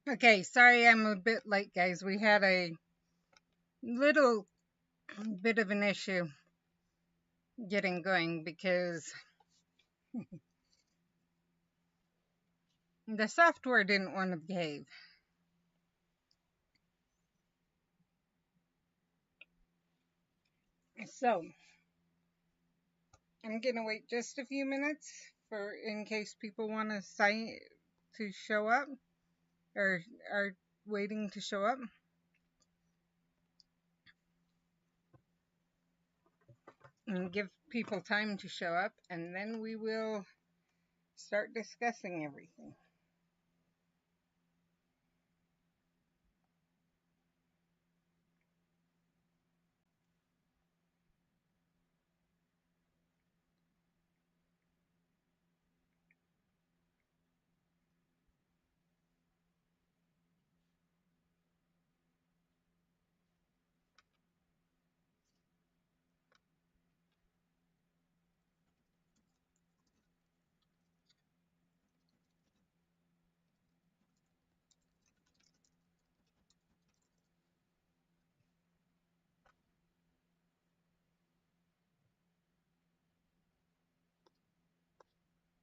Okay, sorry I'm a bit late, guys. We had a little bit of an issue getting going because the software didn't want to behave. So I'm gonna wait just a few minutes for in case people want to sign to show up or are waiting to show up and give people time to show up, and then we will start discussing everything.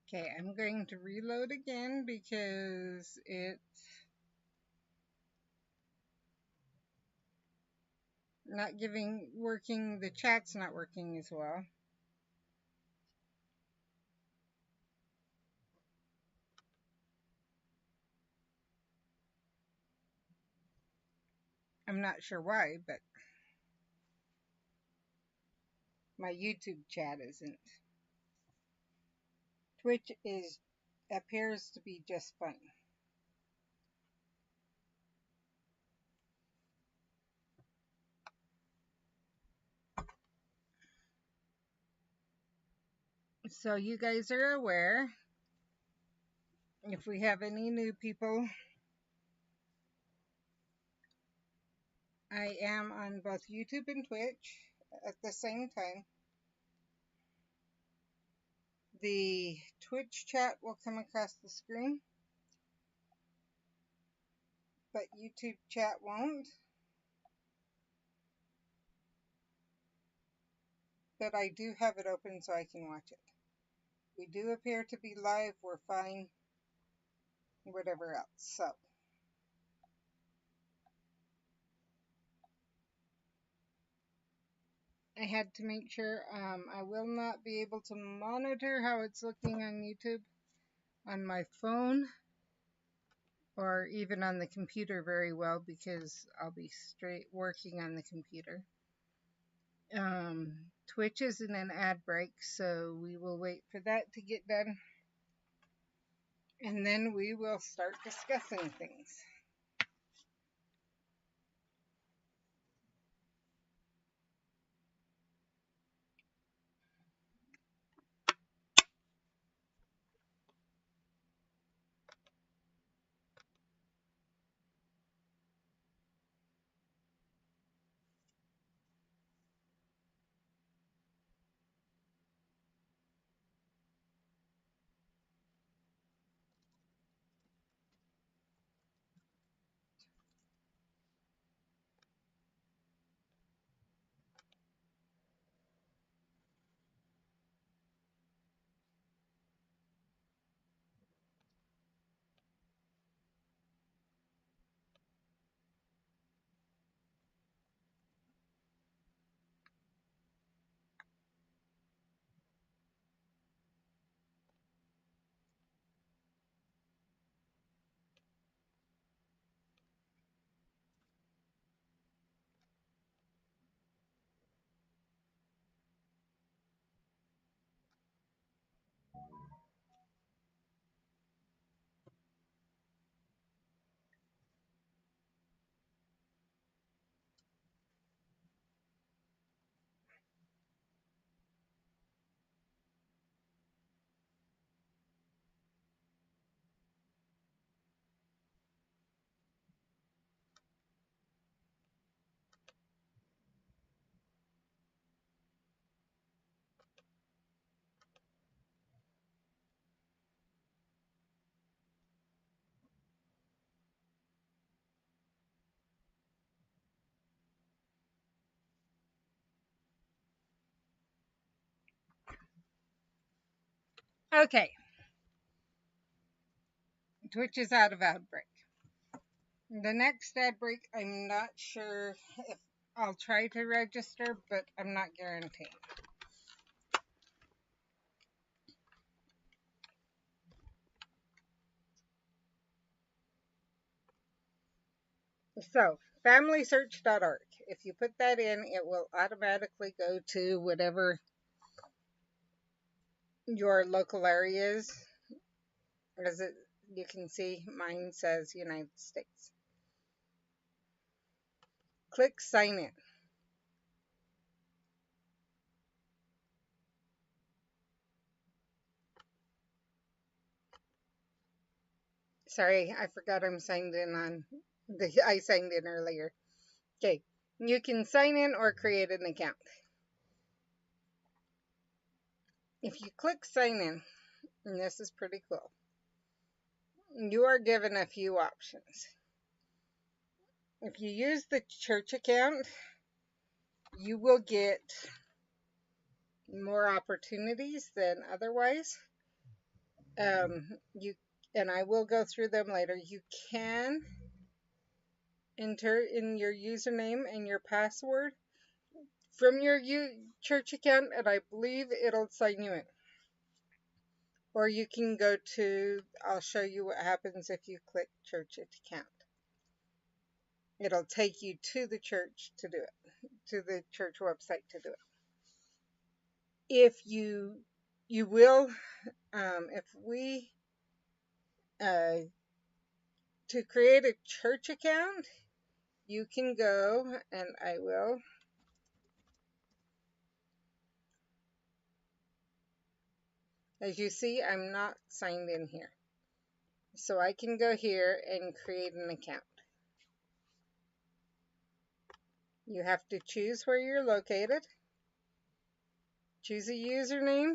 Okay, I'm going to reload again because it's not giving working, the chat's not working as well. I'm not sure why, but my YouTube chat isn't. Twitch is appears to be just fine. So you guys are aware, if we have any new people, I am on both YouTube and Twitch at the same time. The Twitch chat will come across the screen, but YouTube chat won't. But I do have it open so I can watch it. We do appear to be live, we're fine, whatever else. So I had to make sure I will not be able to monitor how it's looking on YouTube on my phone or even on the computer very well because I'll be straight working on the computer. Twitch is in an ad break, so we will wait for that to get done and then we will start discussing things. Okay, Twitch is out of outbreak. The next outbreak, I'm not sure if I'll try to register, but I'm not guaranteeing. So, familysearch.org. If you put that in, it will automatically go to whatever your local area is. As it, you can see, mine says United States. Click sign in. Sorry, I forgot I'm signed in on I signed in earlier. Okay, you can sign in or create an account. If you click sign in, and this is pretty cool, you are given a few options. If you use the church account, you will get more opportunities than otherwise. You and I will go through them later. You can enter in your username and your password from your church account, and I believe it'll sign you in. Or you can go to, I'll show you what happens if you click church account. It'll take you to the church to do it, to the church website to do it. If you will, if we, to create a church account, you can go, and I will. As you see, I'm not signed in here. So I can go here and create an account. You have to choose where you're located. Choose a username.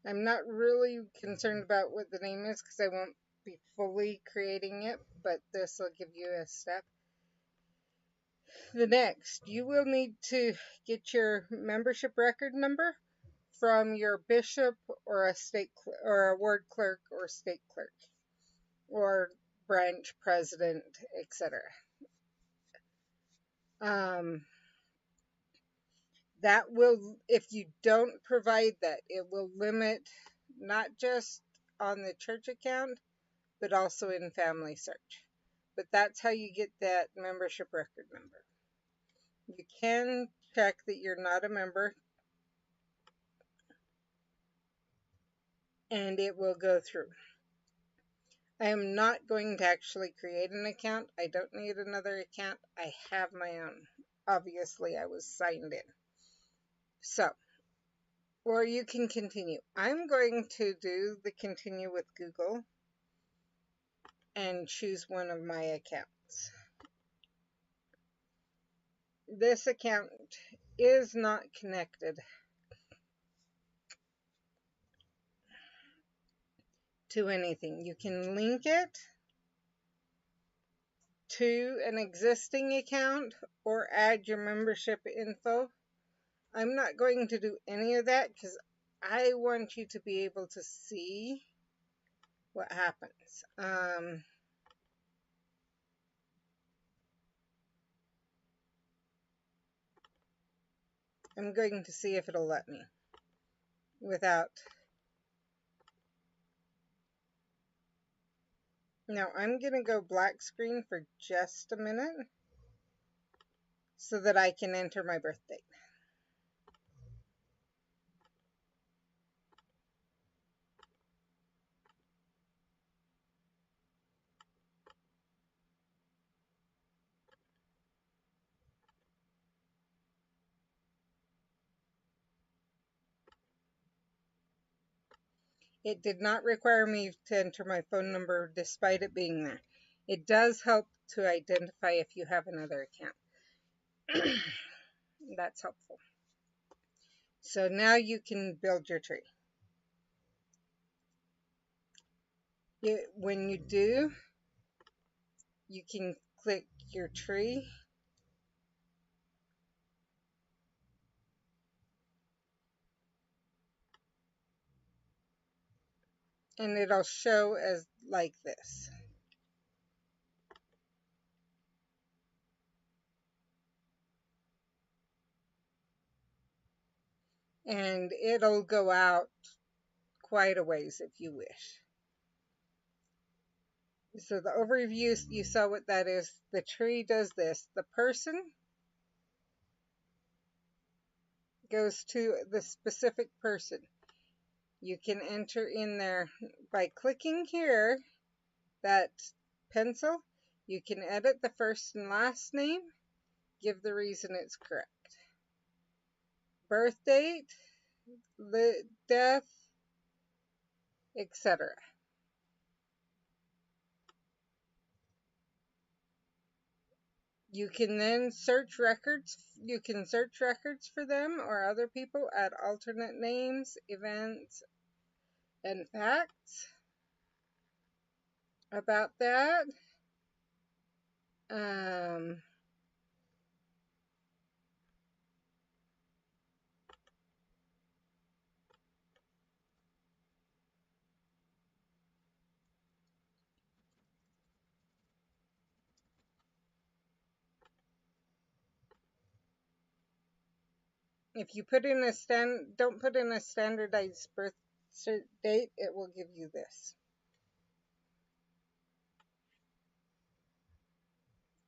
I'm not really concerned about what the name is because I won't be fully creating it, but this will give you a step. The next, you will need to get your membership record number from your bishop or a state or a ward clerk or state clerk or branch president, etc. That will, if you don't provide that, it will limit not just on the church account, but also in Family Search. But that's how you get that membership record number. You can check that you're not a member, and it will go through. I am not going to actually create an account. I don't need another account. I have my own. Obviously, I was signed in. So, or you can continue. I'm going to do the continue with Google and choose one of my accounts. This account is not connected to anything. You can link it to an existing account or add your membership info. I'm not going to do any of that because I want you to be able to see what happens. I'm going to see if it'll let me without. Now I'm going to go black screen for just a minute so that I can enter my birth date. It did not require me to enter my phone number despite it being there. It does help to identify if you have another account. That's helpful. So now you can build your tree. When you do, you can click your tree, and it'll show as like this. And it'll go out quite a ways if you wish. So the overview, you saw what that is. The tree does this. The person goes to the specific person. You can enter in there by clicking here, that pencil. You can edit the first and last name, give the reason it's correct. Birth date, death, etc. You can then search records. You can search records for them or other people, add alternate names, events, and facts about that. If you put in don't put in a standardized birth date, it will give you this.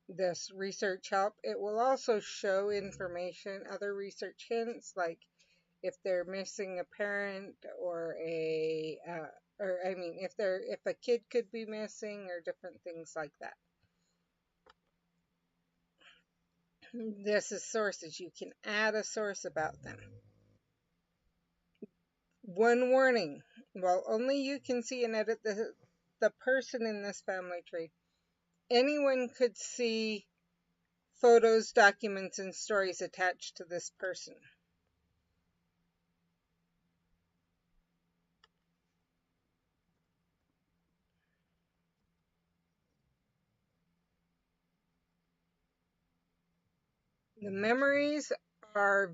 This research help. It will also show information, other research hints, like if they're missing a parent or if a kid could be missing or different things like that. This is sources. You can add a source about them. One warning. While only you can see and edit the person in this family tree, anyone could see photos, documents, and stories attached to this person. The memories are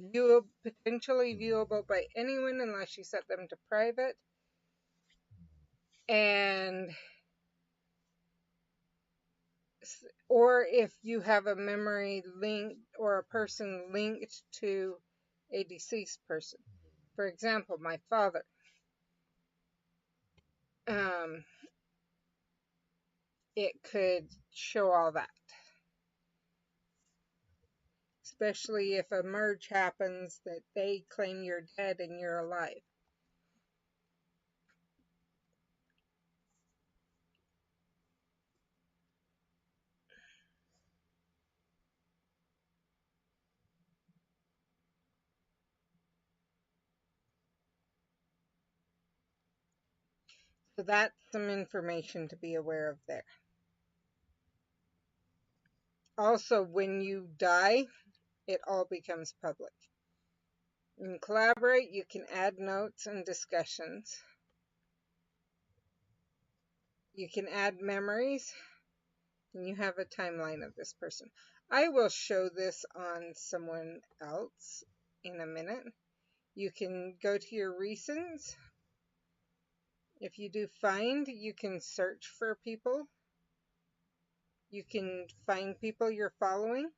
potentially viewable by anyone unless you set them to private. Or if you have a memory linked or a person linked to a deceased person. For example, my father. It could show all that. Especially if a merge happens that they claim you're dead and you're alive. So that's some information to be aware of there. Also, when you die, it all becomes public. In Collaborate, you can add notes and discussions. You can add memories, and you have a timeline of this person. I will show this on someone else in a minute. You can go to your recents. If you do find, you can search for people. You can find people you're following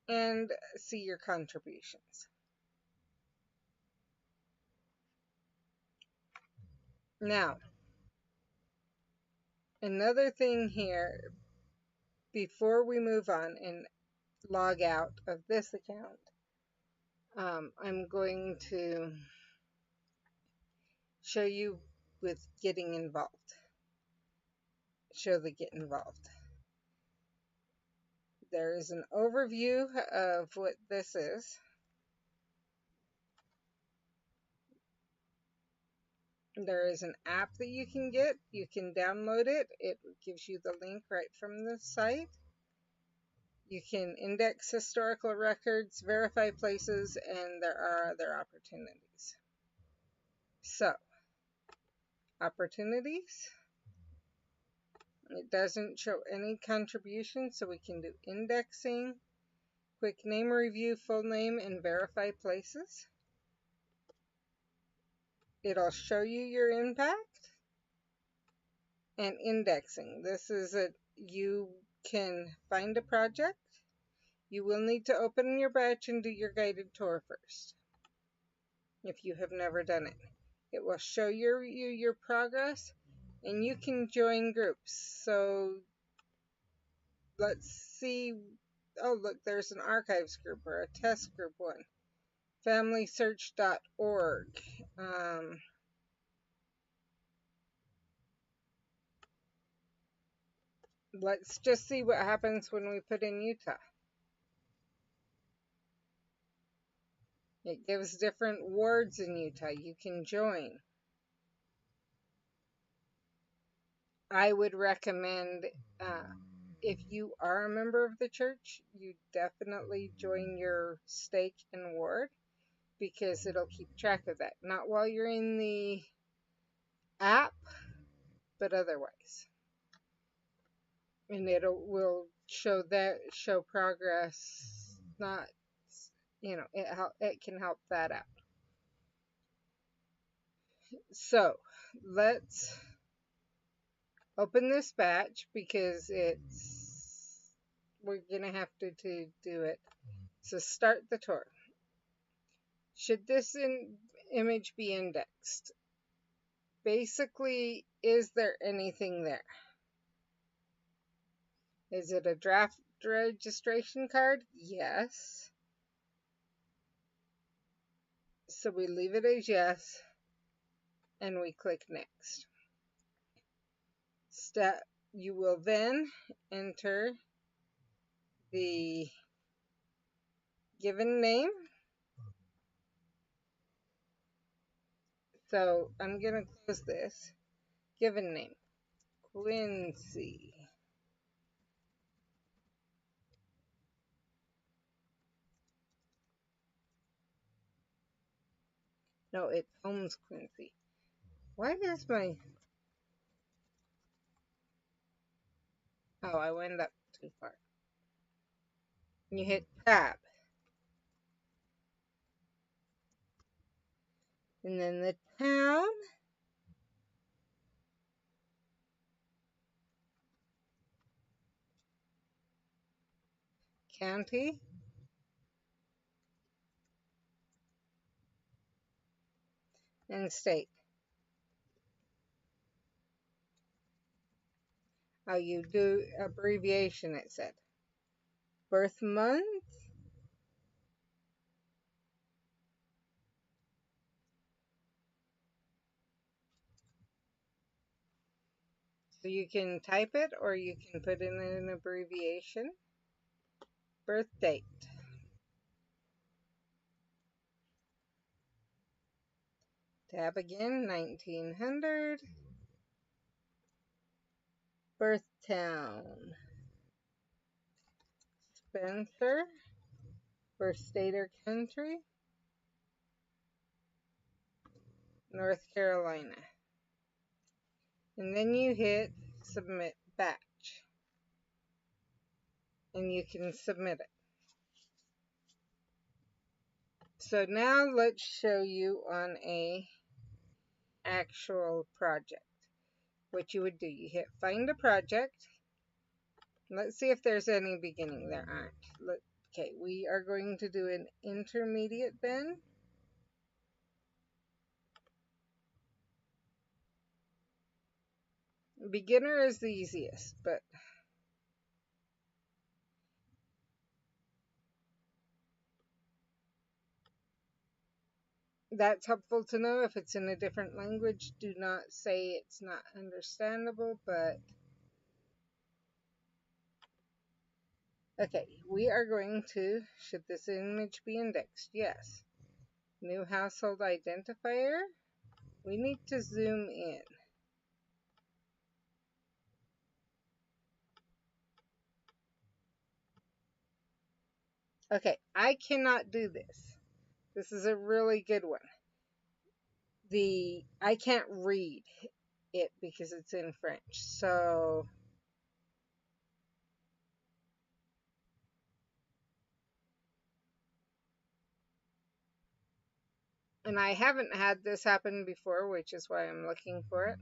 and see your contributions. Now, another thing here, before we move on and log out of this account, I'm going to show you with getting involved. Show the get involved. There is an overview of what this is. There is an app that you can get. You can download it. It gives you the link right from the site. You can index historical records, verify places, and there are other opportunities. So, opportunities. It doesn't show any contribution, so we can do indexing, quick name review, full name, and verify places. It'll show you your impact. And indexing. This is you can find a project. You will need to open your batch and do your guided tour first if you have never done it. It will show you your progress, and you can join groups. So let's see. Oh, look, there's an archives group or a test group one. FamilySearch.org. Let's just see what happens when we put in Utah. It gives different wards in Utah you can join. I would recommend, if you are a member of the church, you definitely join your stake and ward, because it'll keep track of that. Not while you're in the app, but otherwise. And it will show progress. Not, it can help that out. So let's open this batch, because we're gonna have to do it. So start the tour. Should this image be indexed? Basically, is there anything there? Is it a draft registration card? Yes. So we leave it as yes, and we click next. You will then enter the given name. So I'm going to close this. Given name, Quincy. No, it's Holmes Quincy. Why does my... Oh, I went up too far. You hit tab. And then the town. County. And state. Oh, you do abbreviation, it said. Birth month. So you can type it, or you can put in an abbreviation. Birth date. Tab again, 1900. Birth town. Spencer. Birth state or country. North Carolina. And then you hit submit batch. And you can submit it. So now let's show you on a actual project. What you would do, you hit find a project. Let's see if there's any beginning. There aren't. Okay, we are going to do an intermediate then. Beginner is the easiest, but that's helpful to know. If it's in a different language, do not say it's not understandable, but okay, we are going to, should this image be indexed? Yes. New household identifier. We need to zoom in. Okay, I cannot do this. This is a really good one. I can't read. it because it's in French. So and I haven't had this happen before, which is why I'm looking for it.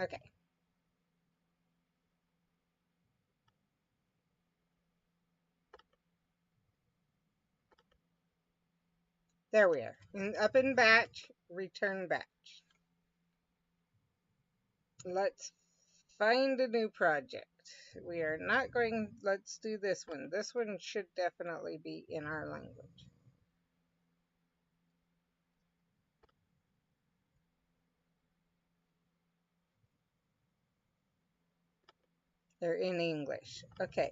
Okay. There we are. And up in batch, return batch. Let's find a new project. We are not going, let's do this one. This one should definitely be in our language. They're in English. Okay.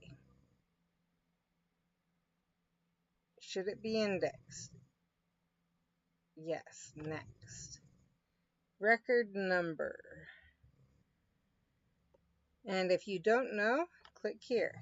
Should it be indexed? Yes. Next. Record number. And if you don't know, click here.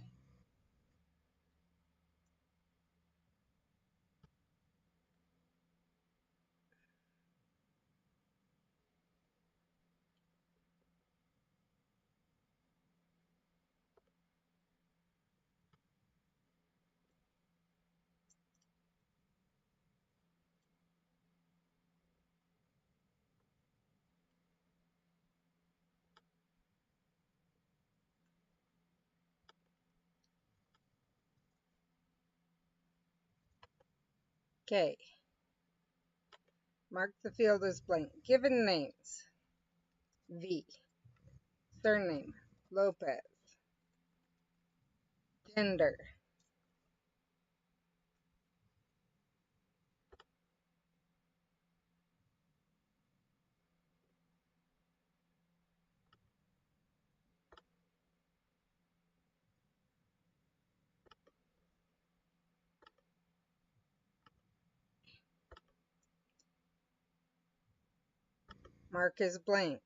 Okay. Mark the field as blank. Given names. V. Surname. Lopez. Gender. Mark as blank.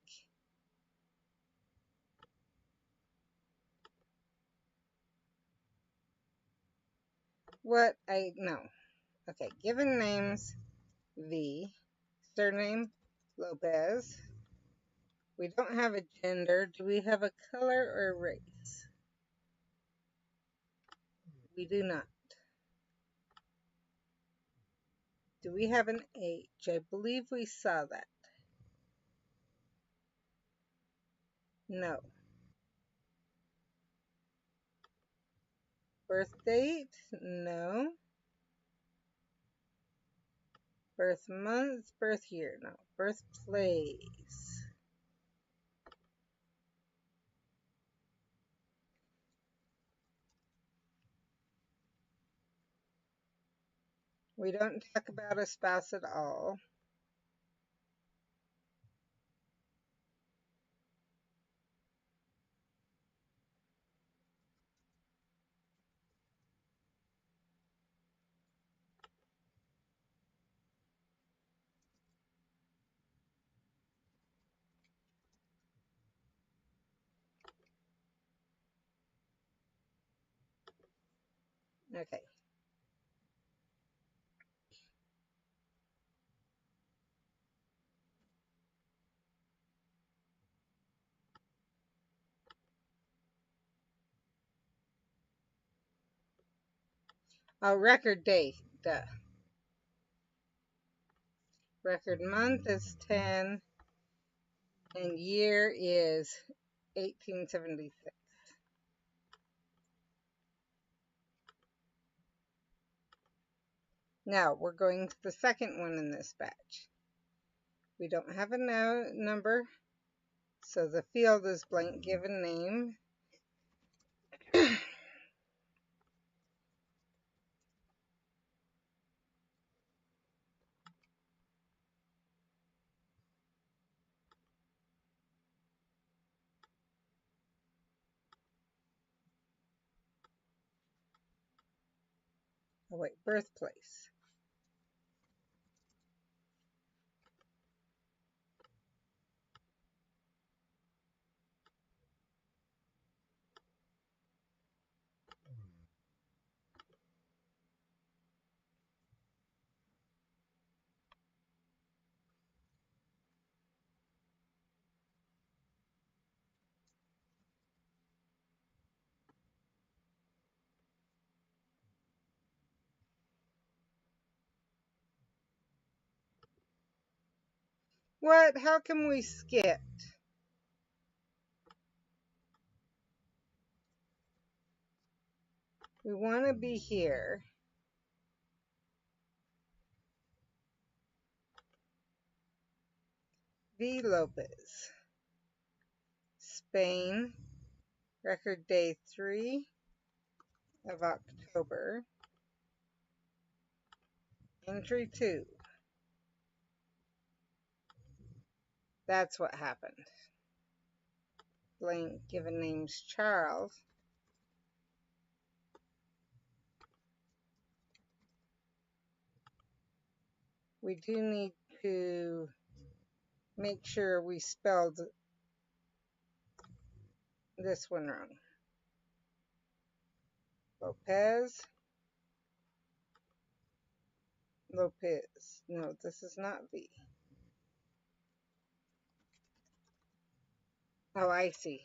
What? No. Okay. Given names. V. Surname. Lopez. We don't have a gender. Do we have a color or race? We do not. Do we have an age? I believe we saw that. No. Birth date? No. Birth month? Birth year? No. Birthplace? We don't talk about a spouse at all. Okay. Oh, record date. Duh. Record month is 10, and year is 1876. Now, we're going to the second one in this batch. We don't have a number, so the field is blank. Given name. Oh, wait, birthplace. What? How can we skip? We want to be here. V. Lopez. Spain. Record day 3 of October. Entry 2. That's what happened. Blank given name's Charles. We do need to make sure we spelled this one wrong. Lopez. Lopez. No, this is not V. Oh, I see.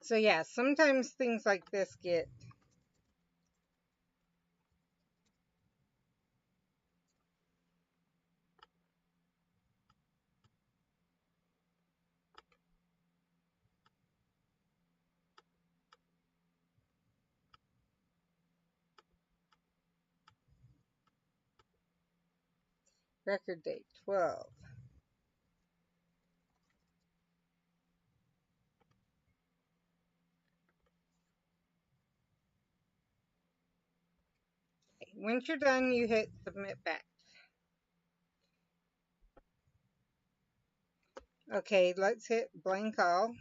So yeah, sometimes things like this get record date 12. Once you're done, you hit submit back. Okay, let's hit blank all.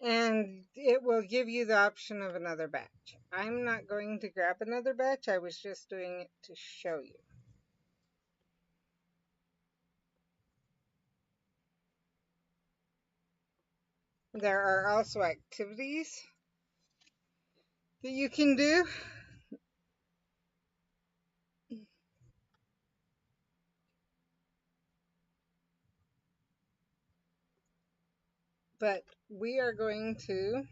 And it will give you the option of another batch. I'm not going to grab another batch. I was just doing it to show you. There are also activities that you can do. But we are going to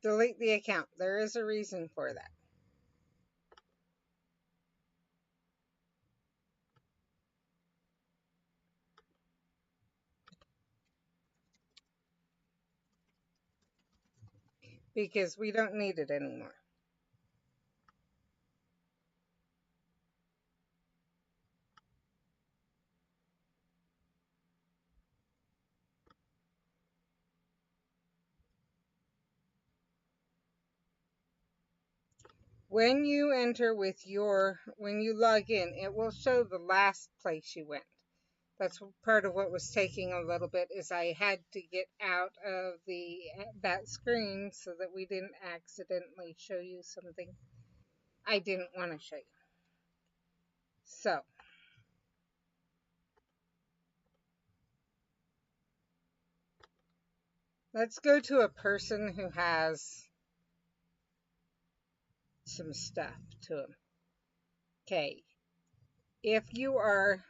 delete the account. There is a reason for that. Because we don't need it anymore. When you enter with when you log in, it will show the last place you went. That's part of what was taking a little bit, is I had to get out of that screen so that we didn't accidentally show you something I didn't want to show you. So let's go to a person who has some stuff to him. Okay, if you are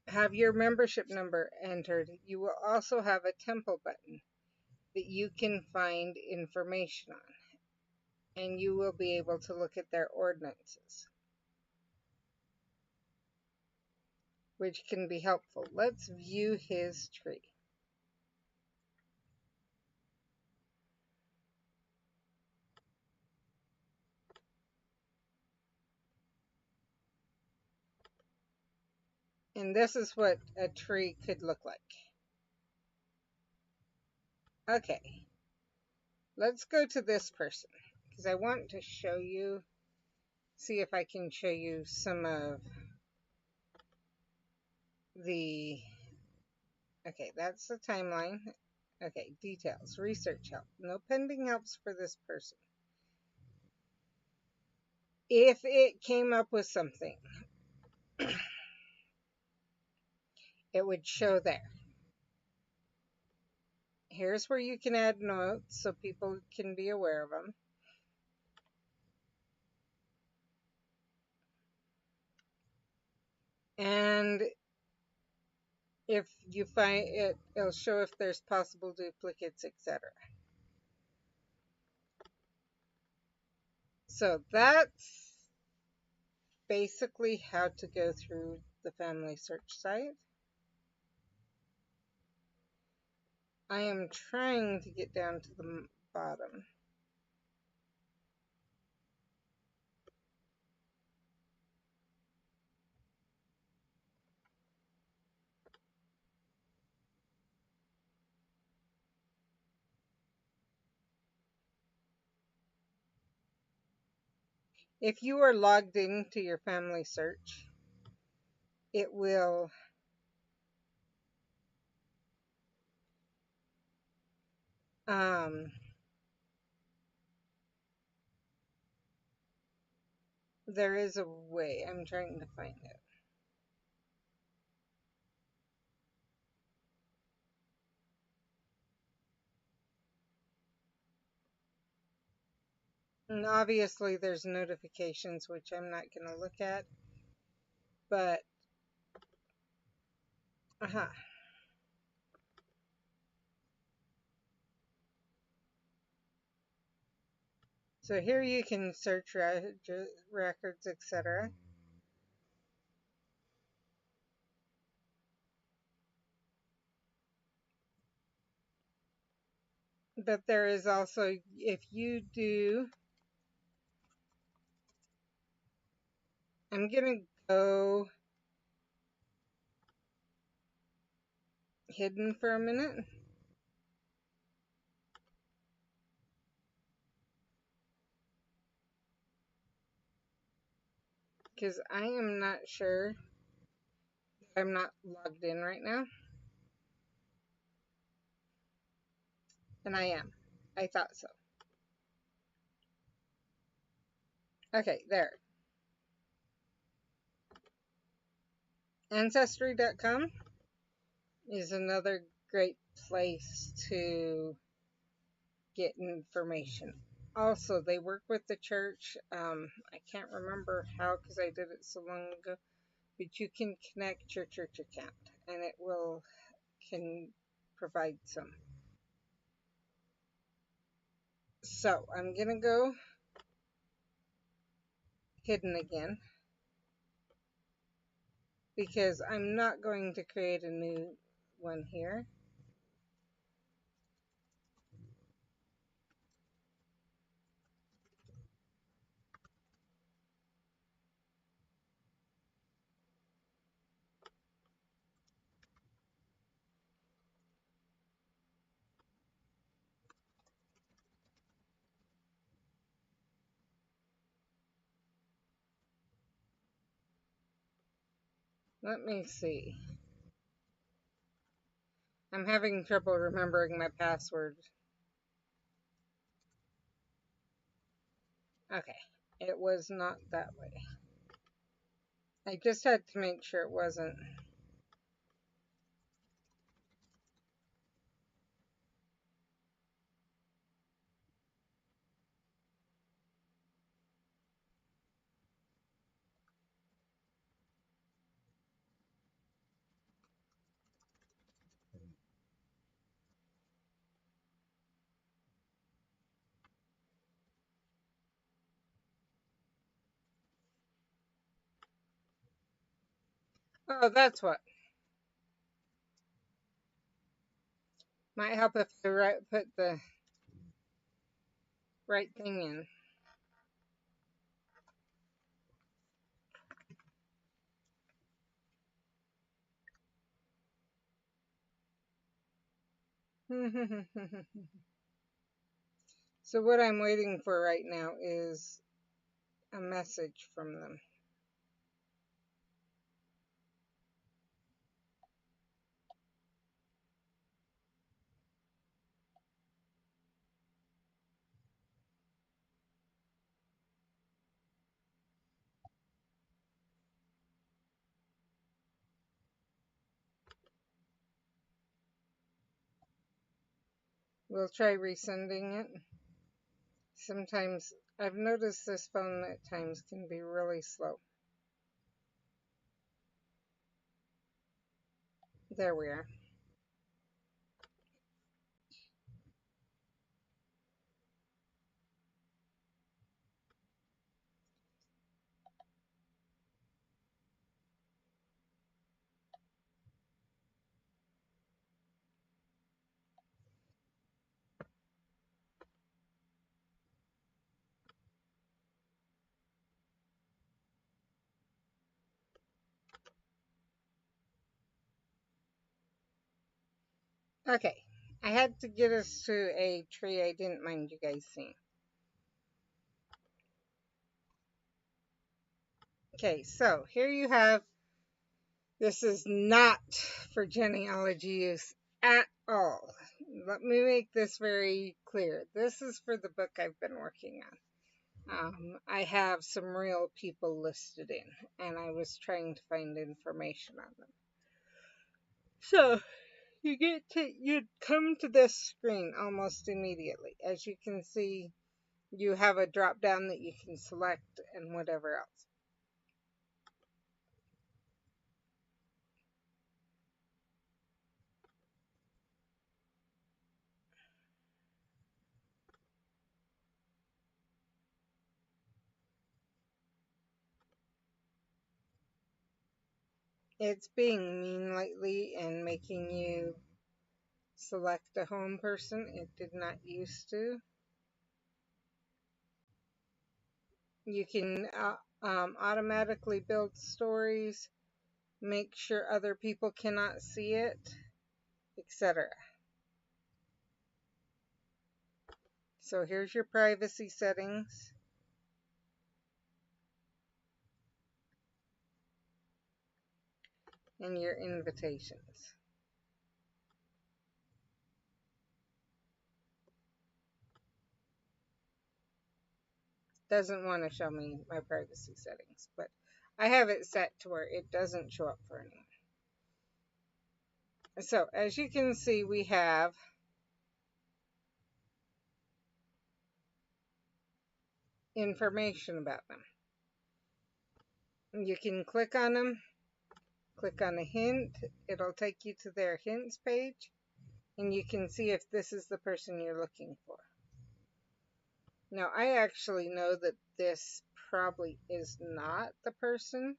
have your membership number entered, you will also have a temple button that you can find information on, and you will be able to look at their ordinances, which can be helpful. Let's view his tree. And this is what a tree could look like. Okay. Let's go to this person because I want to show you, see if I can show you some of the, okay, that's the timeline. Okay, details, research help. No pending helps for this person. If it came up with something, it would show there. Here's where you can add notes so people can be aware of them. And if you find it, it'll show if there's possible duplicates, etc. So that's basically how to go through the family search site. I am trying to get down to the bottom. If you are logged into your family search, it will there is a way. I'm trying to find it. And obviously there's notifications, which I'm not going to look at, but so here you can search records, etc. But there is also, if you do, I'm going to go hidden for a minute. Because I am not sure. I'm not logged in right now. And I am. I thought so. Okay, there. Ancestry.com is another great place to get information. Also, they work with the church. I can't remember how because I did it so long ago, but you can connect your church account and it can provide some. So I'm gonna go hidden again because I'm not going to create a new one here. Let me see. I'm having trouble remembering my password. Okay, it was not that way. I just had to make sure it wasn't. Oh, that's what. Might help if I put the right thing in. So what I'm waiting for right now is a message from them. We'll try resending it. Sometimes I've noticed this phone at times can be really slow. There we are. Okay, I had to get us to a tree I didn't mind you guys seeing. Okay, so here you have, this is not for genealogy use at all. Let me make this very clear. This is for the book I've been working on. I have some real people listed in, and I was trying to find information on them. So you'd come to this screen almost immediately. As you can see, you have a drop down that you can select and whatever else. It's being mean lately and making you select a home person. It did not used to. You can automatically build stories, make sure other people cannot see it, etc. So here's your privacy settings. And your invitations. Doesn't want to show me my privacy settings, but I have it set to where it doesn't show up for anyone. So as you can see, we have information about them. You can click on them, click on a hint, it'll take you to their hints page, and you can see if this is the person you're looking for. Now, I actually know that this probably is not the person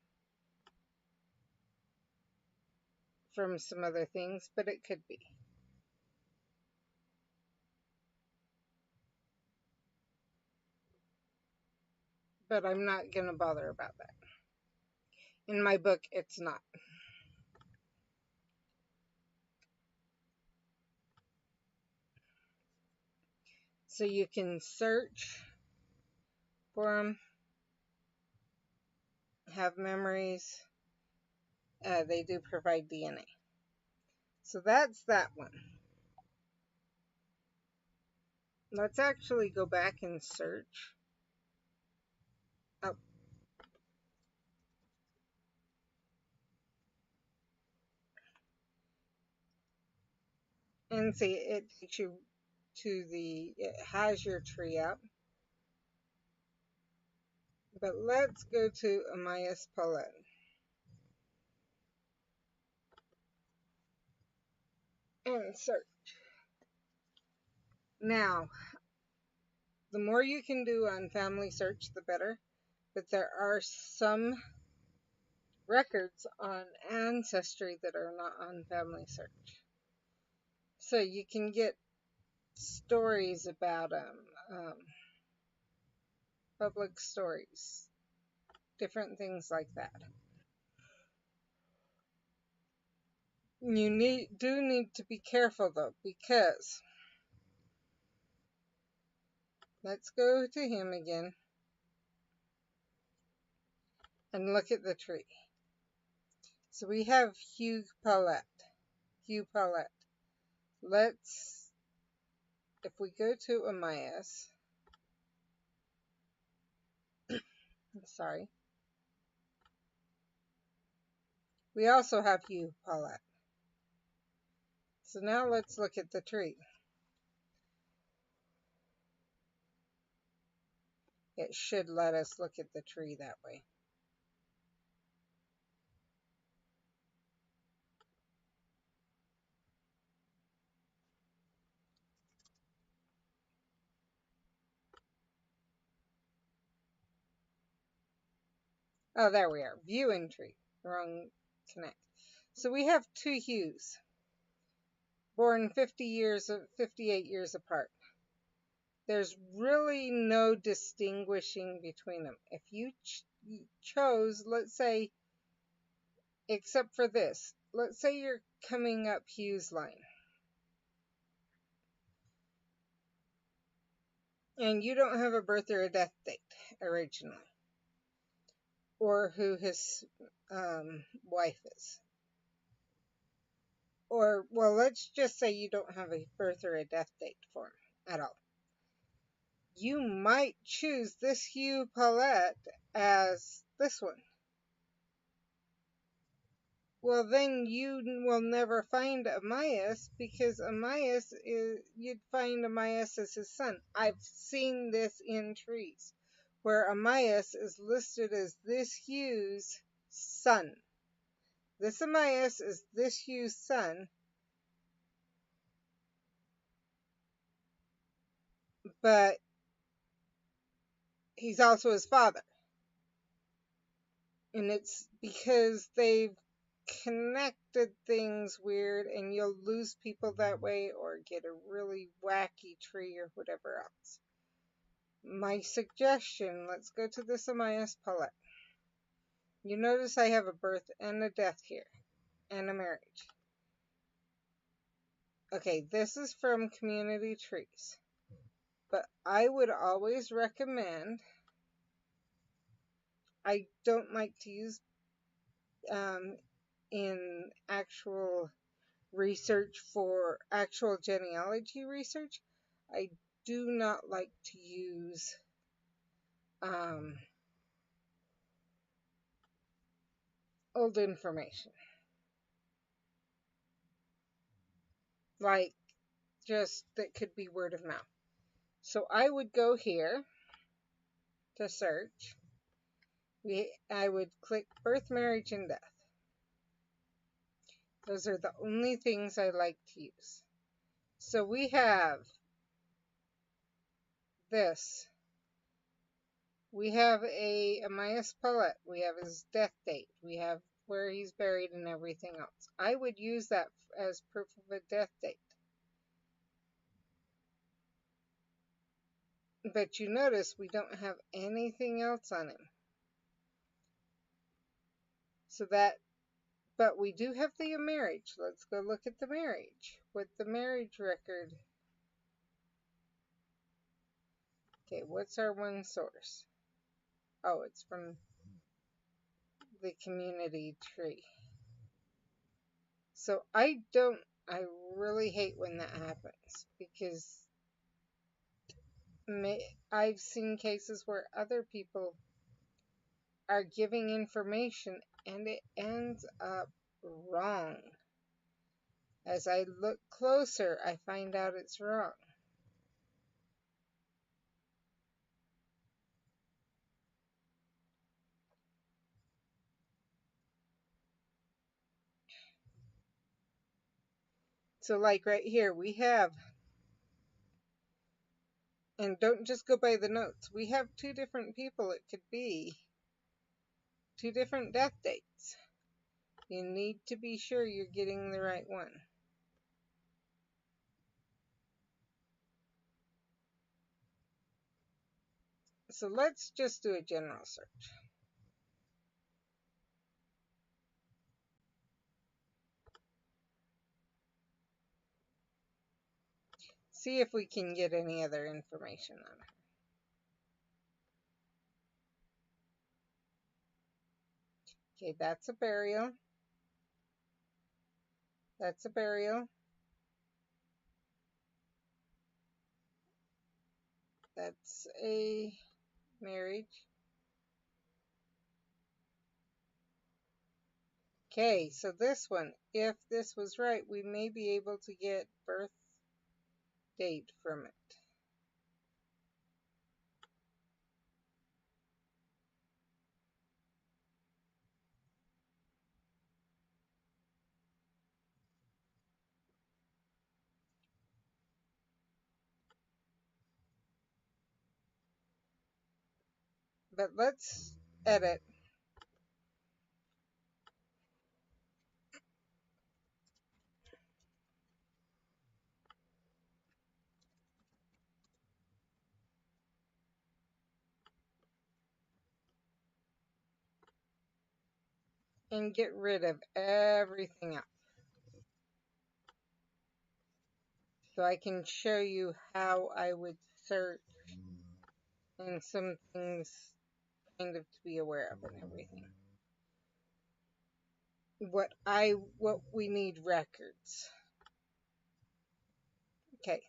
from some other things, but it could be. But I'm not going to bother about that. In my book, it's not. So you can search for them, have memories. They do provide DNA. So that's that one. Let's actually go back and search. Oh. And see, it takes you to it has your tree up. But let's go to Amias Paulin. And search. Now, the more you can do on family search, the better. But there are some records on Ancestry that are not on family search. So you can get stories about them, public stories, different things like that. You do need to be careful though, because Let's go to him again and look at the tree. So we have Hugh Paulette. Hugh Paulette. Let's, if we go to Amias, sorry, we also have Hugh Paulette. So now let's look at the tree. It should let us look at the tree that way. Oh, there we are. Viewing tree. Wrong connect. So we have two Hughs, born 58 years apart. There's really no distinguishing between them. If you chose, let's say, except for this, let's say you're coming up Hugh's line, and you don't have a birth or a death date originally, or who his wife is. Or, well, let's just say you don't have a birth or a death date for him at all. You might choose this Hugh Paulette as this one. Well, then you will never find Amias, because Amias is, you'd find Amias as his son. I've seen this in trees, where Amias is listed as this Hugh's son. This Amias is this Hugh's son, but he's also his father. And it's because they've connected things weird, and you'll lose people that way or get a really wacky tree or whatever else. My suggestion, let's go to this Amias Paulette. You notice I have a birth and a death here, and a marriage. Okay, this is from Community Trees, but I would always recommend, I don't like to use in actual research for actual genealogy research, I do not like to use old information. Like, just that could be word of mouth. So I would go here to search. I would click birth, marriage, and death. Those are the only things I like to use. So we have this. We have a Amias Paulette. We have his death date. We have where he's buried and everything else. I would use that as proof of a death date. But you notice we don't have anything else on him. So that, but we do have the marriage. Let's go look at the marriage. What the marriage record. Okay, what's our one source? Oh, it's from the community tree. So I really hate when that happens, because I've seen cases where other people are giving information and it ends up wrong. As I look closer, I find out it's wrong. So like right here, we have, and don't just go by the notes, we have two different people. It could be two different death dates. You need to be sure you're getting the right one. So let's just do a general search. See if we can get any other information on her. Okay, that's a burial. That's a burial. That's a marriage. Okay, so this one, if this was right, we may be able to get birth date from it. But let's edit. And get rid of everything else. So I can show you how I would search and some things kind of to be aware of and everything. What we need records. Okay,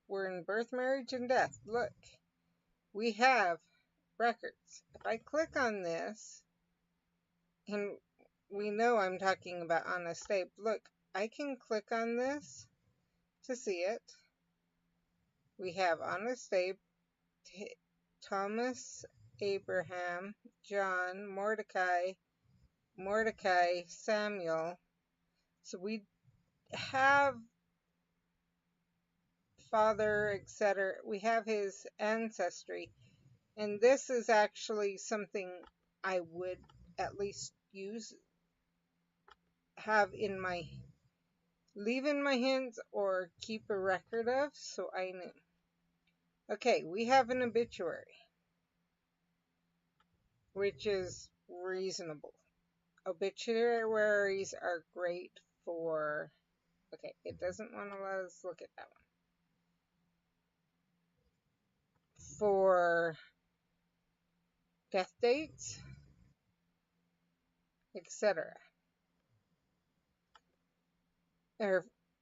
we're in birth, marriage, and death. Look, we have records. If I click on this, and we know I'm talking about Honest Abe. Look, I can click on this to see it. We have Honest Abe, Thomas, Abraham, John, Mordecai, Samuel. So we have father, etc. We have his ancestry. And this is actually something I would at least leave in my hands or keep a record of, so I knew. Okay, we have an obituary, which is reasonable. Obituaries are great for, okay, it doesn't want to let us look at that one. For death dates, etc.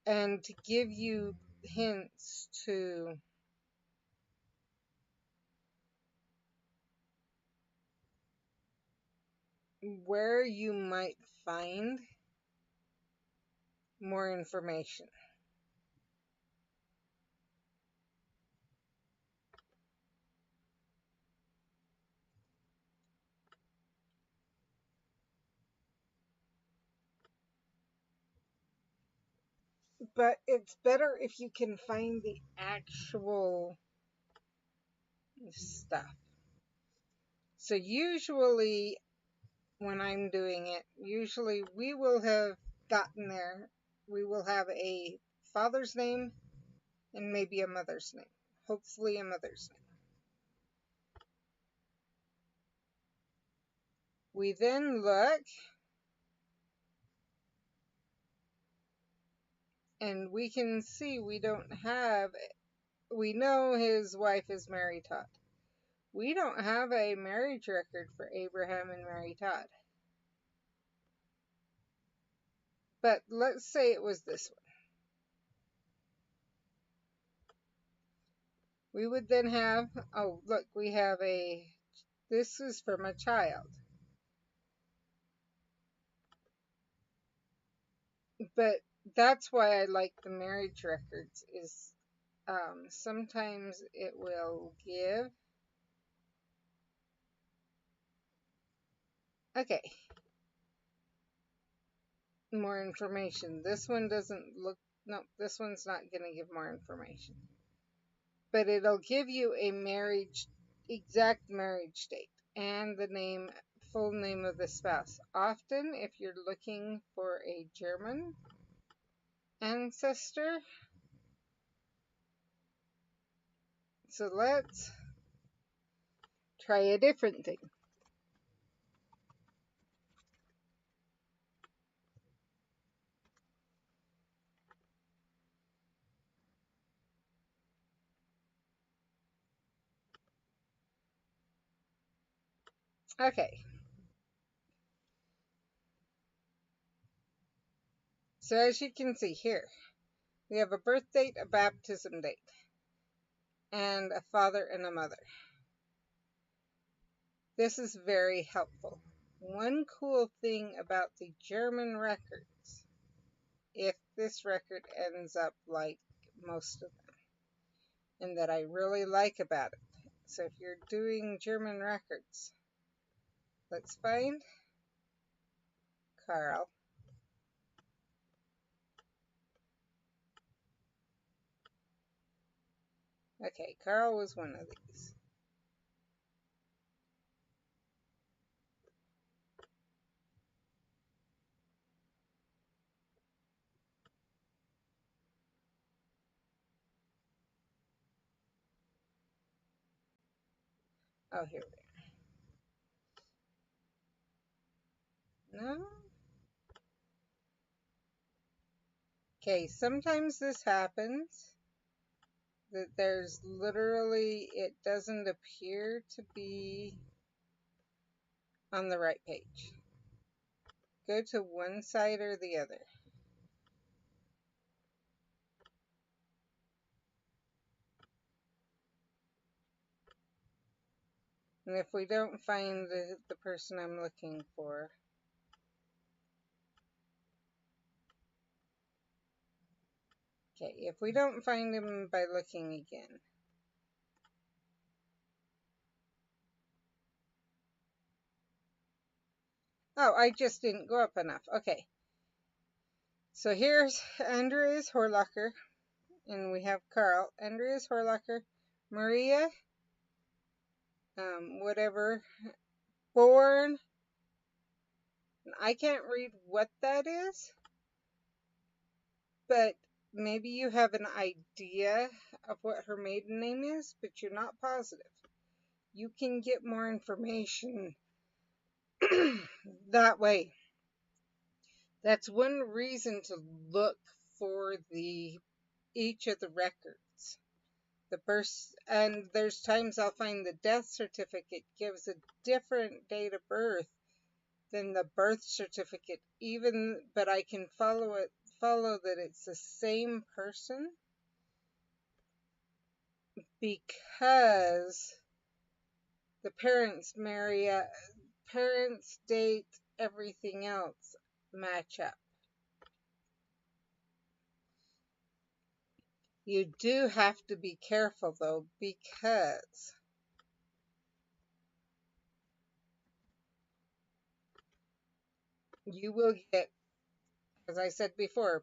And to give you hints to where you might find more information. But it's better if you can find the actual stuff. So usually when I'm doing it, usually we will have gotten there. We will have a father's name and maybe a mother's name. Hopefully a mother's name. We then look and we can see we know his wife is Mary Todd. We don't have a marriage record for Abraham and Mary Todd. But let's say it was this one. We would then have, oh look, we have this is from a child. But that's why I like the marriage records is sometimes it will give, okay, more information. This one doesn't look, no, this one's not going to give more information. But it'll give you a exact marriage date and the full name of the spouse. Often, if you're looking for a German ancestor, so let's try a different thing. Okay. So as you can see here, we have a birth date, a baptism date, and a father and a mother. This is very helpful. One cool thing about the German records, if this record ends up like most of them, and that I really like about it. So if you're doing German records, let's find Carl. Okay, Carl was one of these. Oh, here we are. No? Okay, sometimes this happens, that there's literally, it doesn't appear to be on the right page. Go to one side or the other. And if we don't find the person I'm looking for, okay, if we don't find him by looking again, oh, I just didn't go up enough. Okay, so here's Andreas Horlacher, and we have Carl. Andreas Horlacher, Maria, whatever, born. I can't read what that is, but maybe you have an idea of what her maiden name is, but you're not positive. You can get more information that way. That's one reason to look for each of the records. The birth, and there's times I'll find the death certificate gives a different date of birth than the birth certificate, but I can follow that it's the same person, because the parents date, everything else match up. You do have to be careful though, because you will get, as I said before,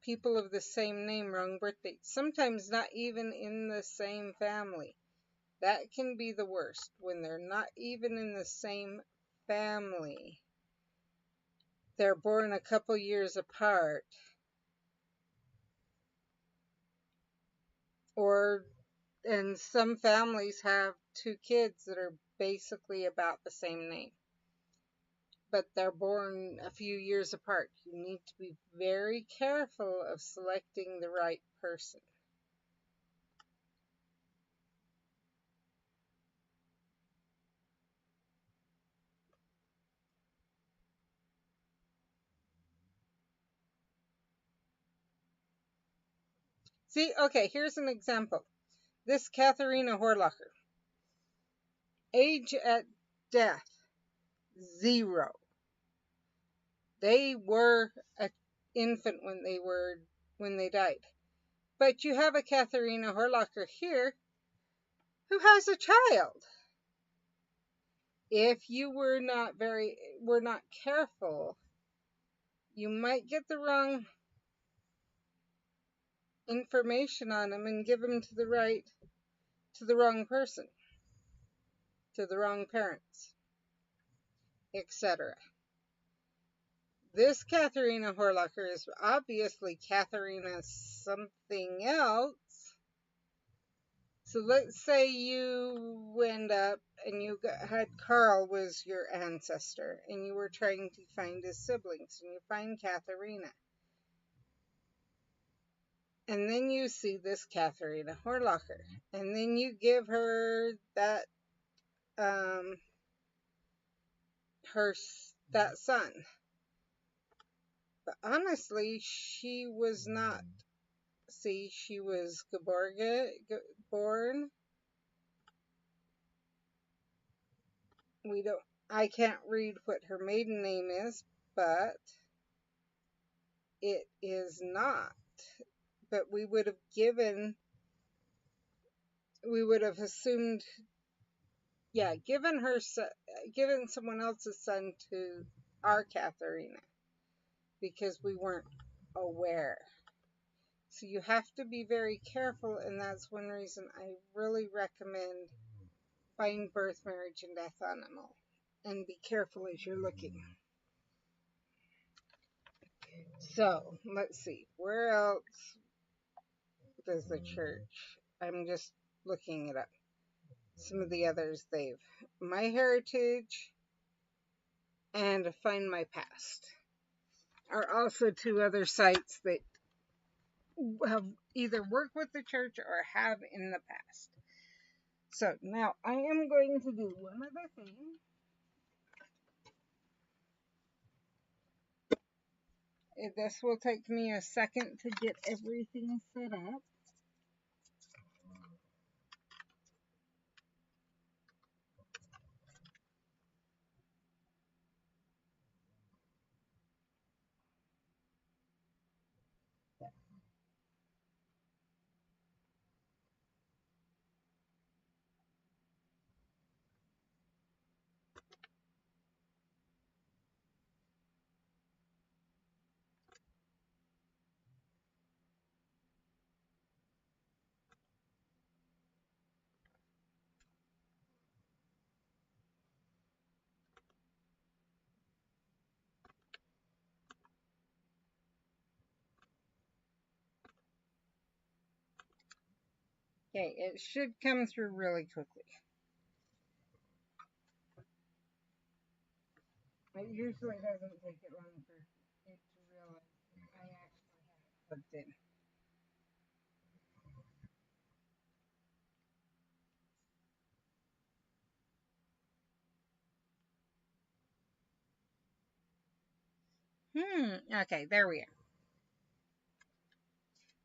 people of the same name, wrong birth date. Sometimes not even in the same family. That can be the worst, when they're not even in the same family. They're born a couple years apart. And some families have two kids that are basically about the same name, but they're born a few years apart. You need to be very careful of selecting the right person. See, okay, here's an example. This Katharina Horlacher. Age at death, 0. They were an infant when they died. But you have a Katharina Horlacher here who has a child. If you were not careful, you might get the wrong information on them and give them to the wrong person, to the wrong parents, etc. This Katharina Horlacher is obviously Katharina something else. So let's say you end up and you had Carl was your ancestor, and you were trying to find his siblings, and you find Katharina. And then you see this Katharina Horlacher, and then you give her that that son. But honestly, she was not. See, she was born. We don't. I can't read what her maiden name is, but it is not. But we would have given. We would have assumed. Yeah, given someone else's son to our Katharina because we weren't aware. So you have to be very careful, and that's one reason I really recommend find birth, marriage, and death animal, and be careful as you're looking. So let's see, where else does the church? I'm just looking it up. Some of the others My Heritage and Find My Past are also two other sites that have either worked with the church or have in the past. So now I am going to do one other thing. This will take me a second to get everything set up. Okay, it should come through really quickly. It usually doesn't take it long for it to realize I actually have it plugged in. Okay, there we are.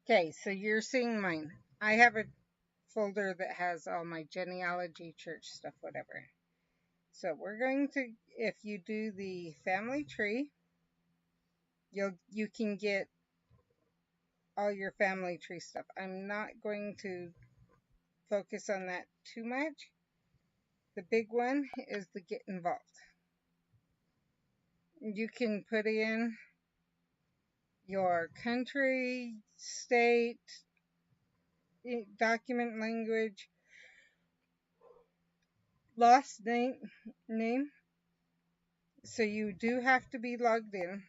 Okay, so you're seeing mine. I have a folder that has all my genealogy, church stuff, whatever. So we're going to, if you do the family tree, you can get all your family tree stuff. I'm not going to focus on that too much. The big one is the get involved. You can put in your country, state, document language, lost name. So you do have to be logged in.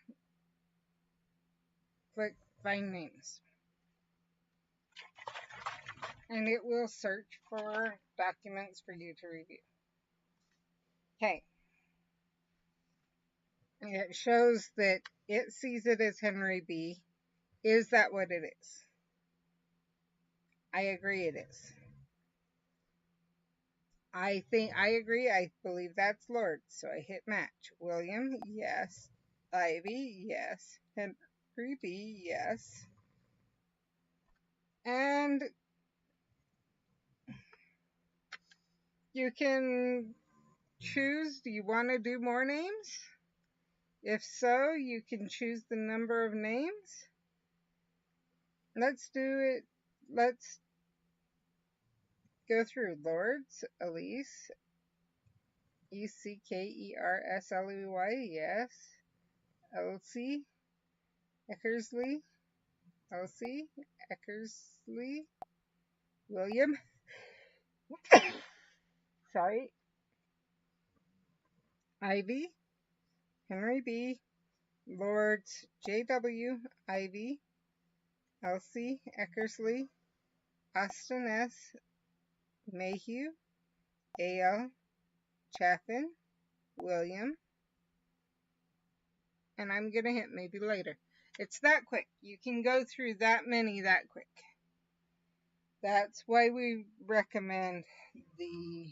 Click find names. And it will search for documents for you to review. Okay. And it shows that it sees it as Henry B. Is that what it is? I agree it is. I agree. I believe that's Lord. So I hit match. William, yes. Ivy, yes. Henry B, yes. And you can choose, do you want to do more names? If so, you can choose the number of names. Let's do it. Let's go through Lords, Elise, Eckersly, yes. Elsie, Eckersley, Elsie, Eckersley, William, sorry, Ivy, Henry B, Lords, J.W., Ivy, Elsie, Eckersley, Austin S., Mayhew, A.L., Chaffin, William, and I'm going to hit maybe later. It's that quick. You can go through that many that quick. That's why we recommend the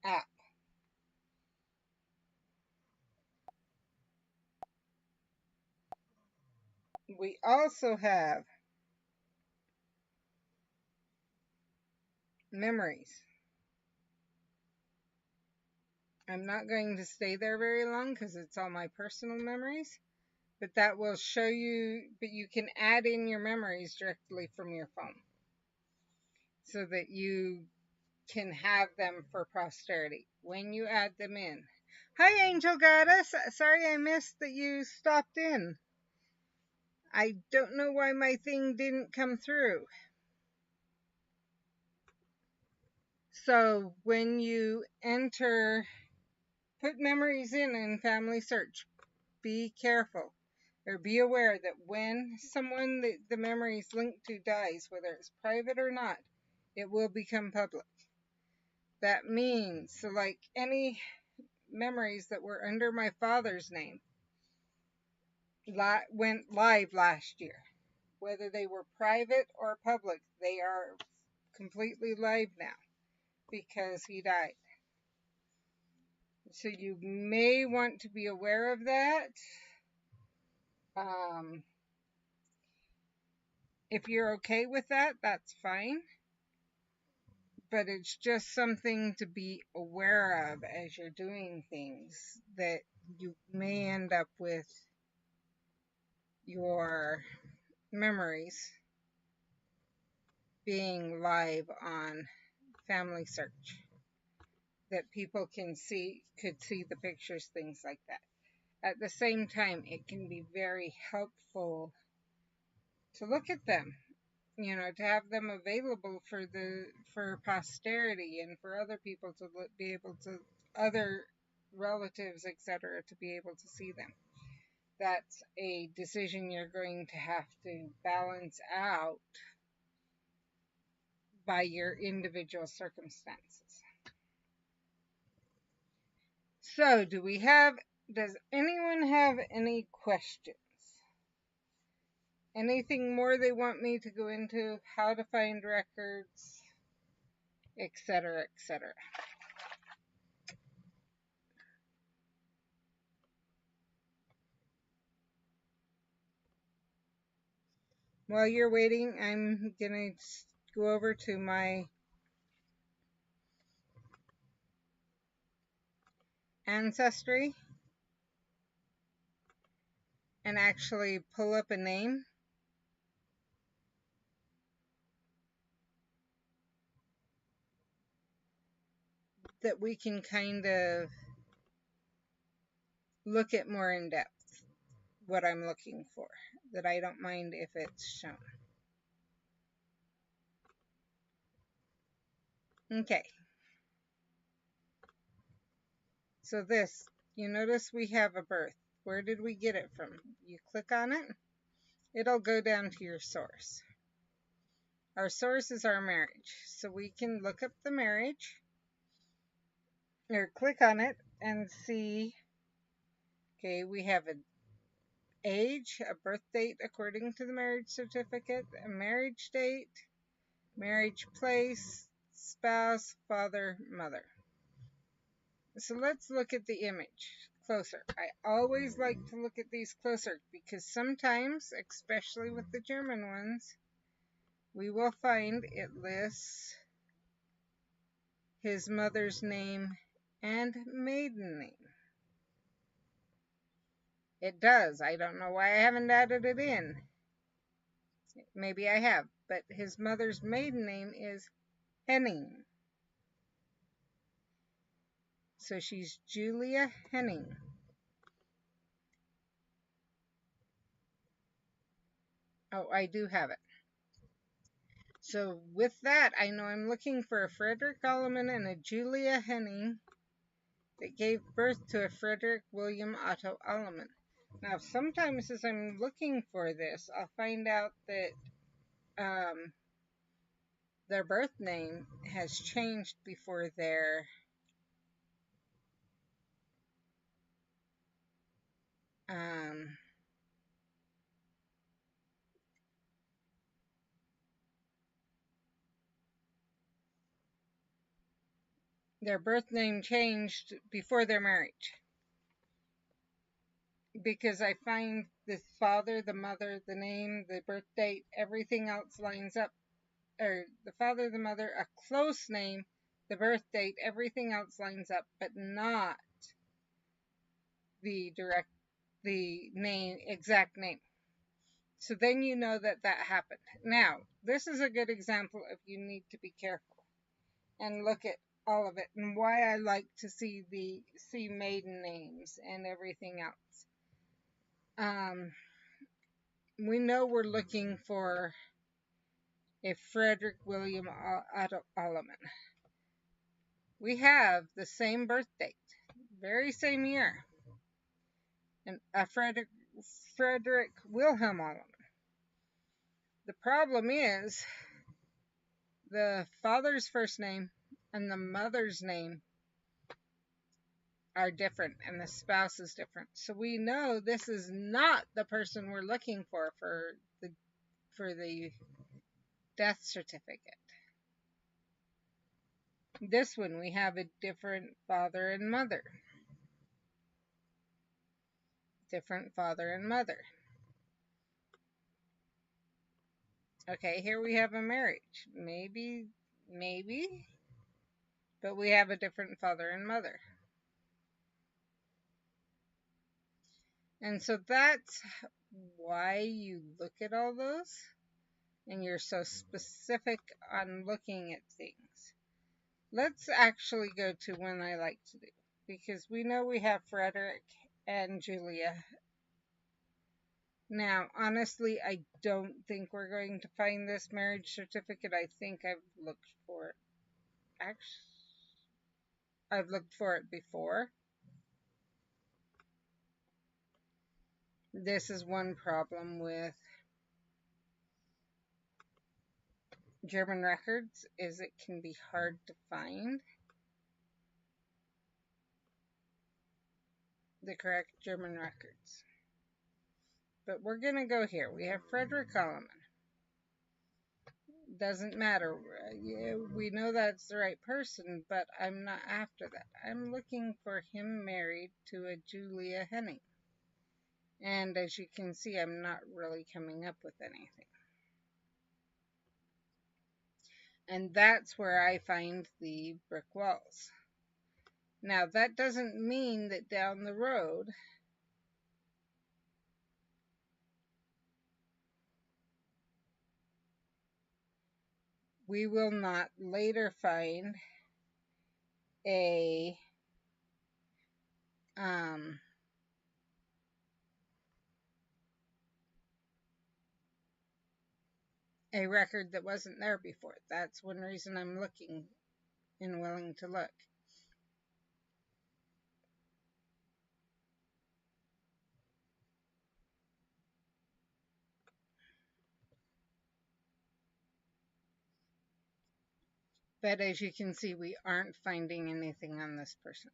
app. We also have memories. I'm not going to stay there very long because it's all my personal memories, but that will show you, but you can add in your memories directly from your phone so that you can have them for posterity when you add them in. Hi, Angel Goddess. Sorry I missed that you stopped in. I don't know why my thing didn't come through. So when you put memories in Family Search, be careful or be aware that when someone that the memory is linked to dies, whether it's private or not, it will become public. That means, so like any memories that were under my father's name went live last year. Whether they were private or public, they are completely live now because he died. So you may want to be aware of that. If you're okay with that, that's fine. But it's just something to be aware of as you're doing things, that you may end up with your memories being live on Family Search, that people could see the pictures, things like that. At the same time, it can be very helpful to look at them, to have them available for posterity and for other people to be able to, other relatives, etc., to be able to see them. That's a decision you're going to have to balance out by your individual circumstances. So, does anyone have any questions? Anything more they want me to go into? How to find records, etc., etc. While you're waiting, I'm going to go over to my Ancestry and actually pull up a name that we can kind of look at more in depth, what I'm looking for, that I don't mind if it's shown. Okay. So this, you notice we have a birth. Where did we get it from? You click on it, it'll go down to your source. Our source is our marriage. So we can look up the marriage, or click on it and see, okay, we have an age, a birth date according to the marriage certificate, a marriage date, marriage place, spouse, father, mother. So let's look at the image closer. I always like to look at these closer because sometimes, especially with the German ones, we will find it lists his mother's name and maiden name. It does. I don't know why I haven't added it in. Maybe I have, but his mother's maiden name is Henning. So she's Julia Henning. Oh, I do have it. So with that, I know I'm looking for a Frederick Alleman and a Julia Henning that gave birth to a Frederick William Otto Alleman. Now, sometimes as I'm looking for this, I'll find out that their birth name has changed before their birth name changed before their marriage. because I find the father, the mother, the name, the birth date, everything else lines up. Or the father, the mother, a close name, the birth date, everything else lines up, but not the name, exact name. So then you know that that happened. Now, this is a good example of you need to be careful and look at all of it, and why I like to see maiden names and everything else. We know we're looking for a Frederick William Alleman. We have the same birth date, very same year, and a Frederick Wilhelm Alleman. The problem is the father's first name and the mother's name are different, and the spouse is different. So we know this is not the person we're looking for the death certificate. This one we have a different father and mother. Different father and mother. Okay, here we have a marriage. Maybe, but we have a different father and mother. And so that's why you look at all those, and you're so specific on looking at things. Let's actually go to one I like to do, because we know we have Frederick and Julia. Now, honestly, I don't think we're going to find this marriage certificate. I think I've looked for it. Actually, I've looked for it before. This is one problem with German records, is it can be hard to find the correct German records. But we're going to go here. We have Frederick Alleman. Doesn't matter. We know that's the right person, but I'm not after that. I'm looking for him married to a Julia Henning. And as you can see, I'm not really coming up with anything. And that's where I find the brick walls. Now, that doesn't mean that down the road we will not later find a record that wasn't there before. That's one reason I'm looking and willing to look. But as you can see, we aren't finding anything on this person.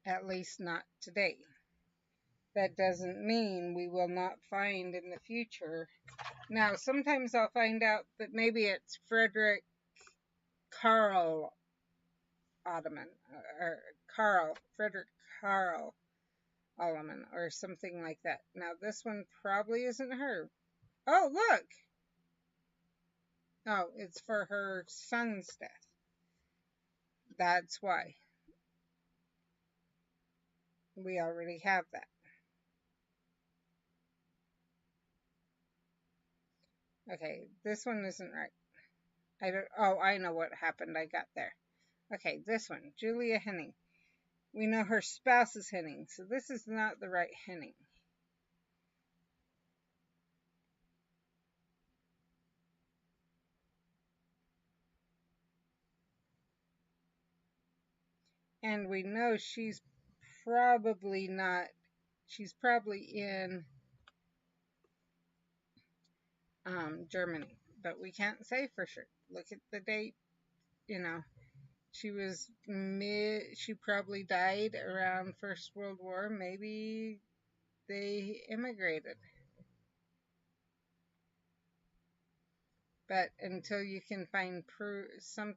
At least not today. That doesn't mean we will not find in the future. Now, sometimes I'll find out that maybe it's Frederick Karl Ottoman, or Frederick Karl Alleman, or something like that. Now, this one probably isn't her. Oh, look! Oh, it's for her son's death. That's why. We already have that. Okay, this one isn't right. I know what happened. I got there. Okay, this one, Julia Henning. We know her spouse is Henning, so this is not the right Henning. And we know she's probably not, she's probably in Germany, but we can't say for sure. Look at the date, you know. She probably died around First World War. Maybe they immigrated. But until you can find some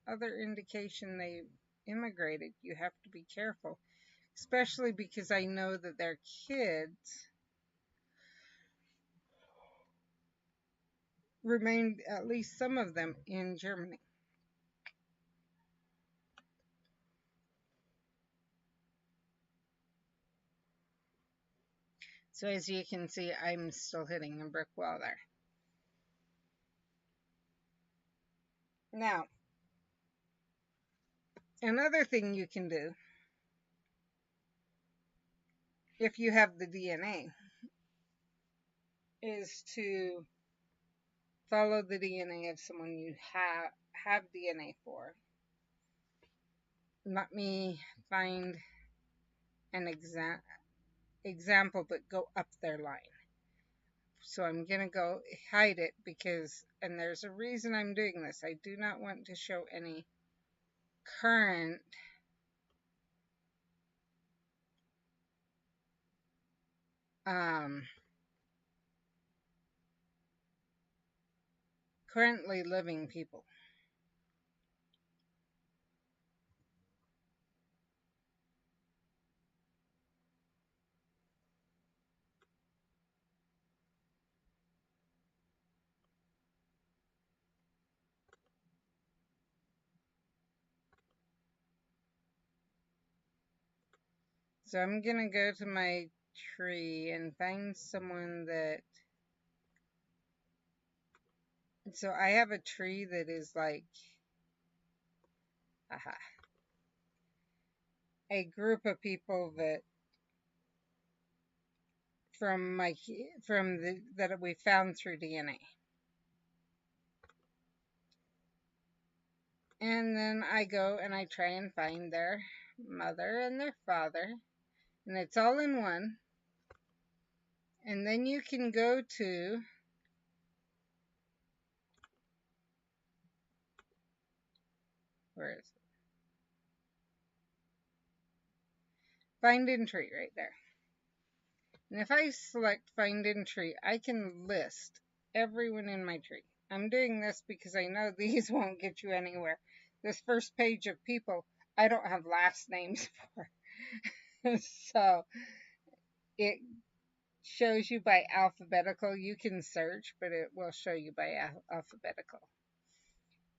other indication they immigrated, you have to be careful. Especially because I know that their kids remained, at least some of them, in Germany. So as you can see, I'm still hitting a brick wall there. Now, another thing you can do, if you have the DNA, is to follow the DNA of someone you have DNA for. Let me find an example, but go up their line. So I'm going to go hide it because, and there's a reason I'm doing this. I do not want to show any current currently living people. So I'm going to go to my tree and find someone that, so I have a tree that is like, aha, a group of people that that we found through DNA. And then I go and I try and find their mother and their father, and it's all in one. And then you can go to, where is it? Find in tree right there. And if I select find in tree, I can list everyone in my tree. I'm doing this because I know these won't get you anywhere. This first page of people, I don't have last names for. So it shows you by alphabetical. You can search, but it will show you by alphabetical.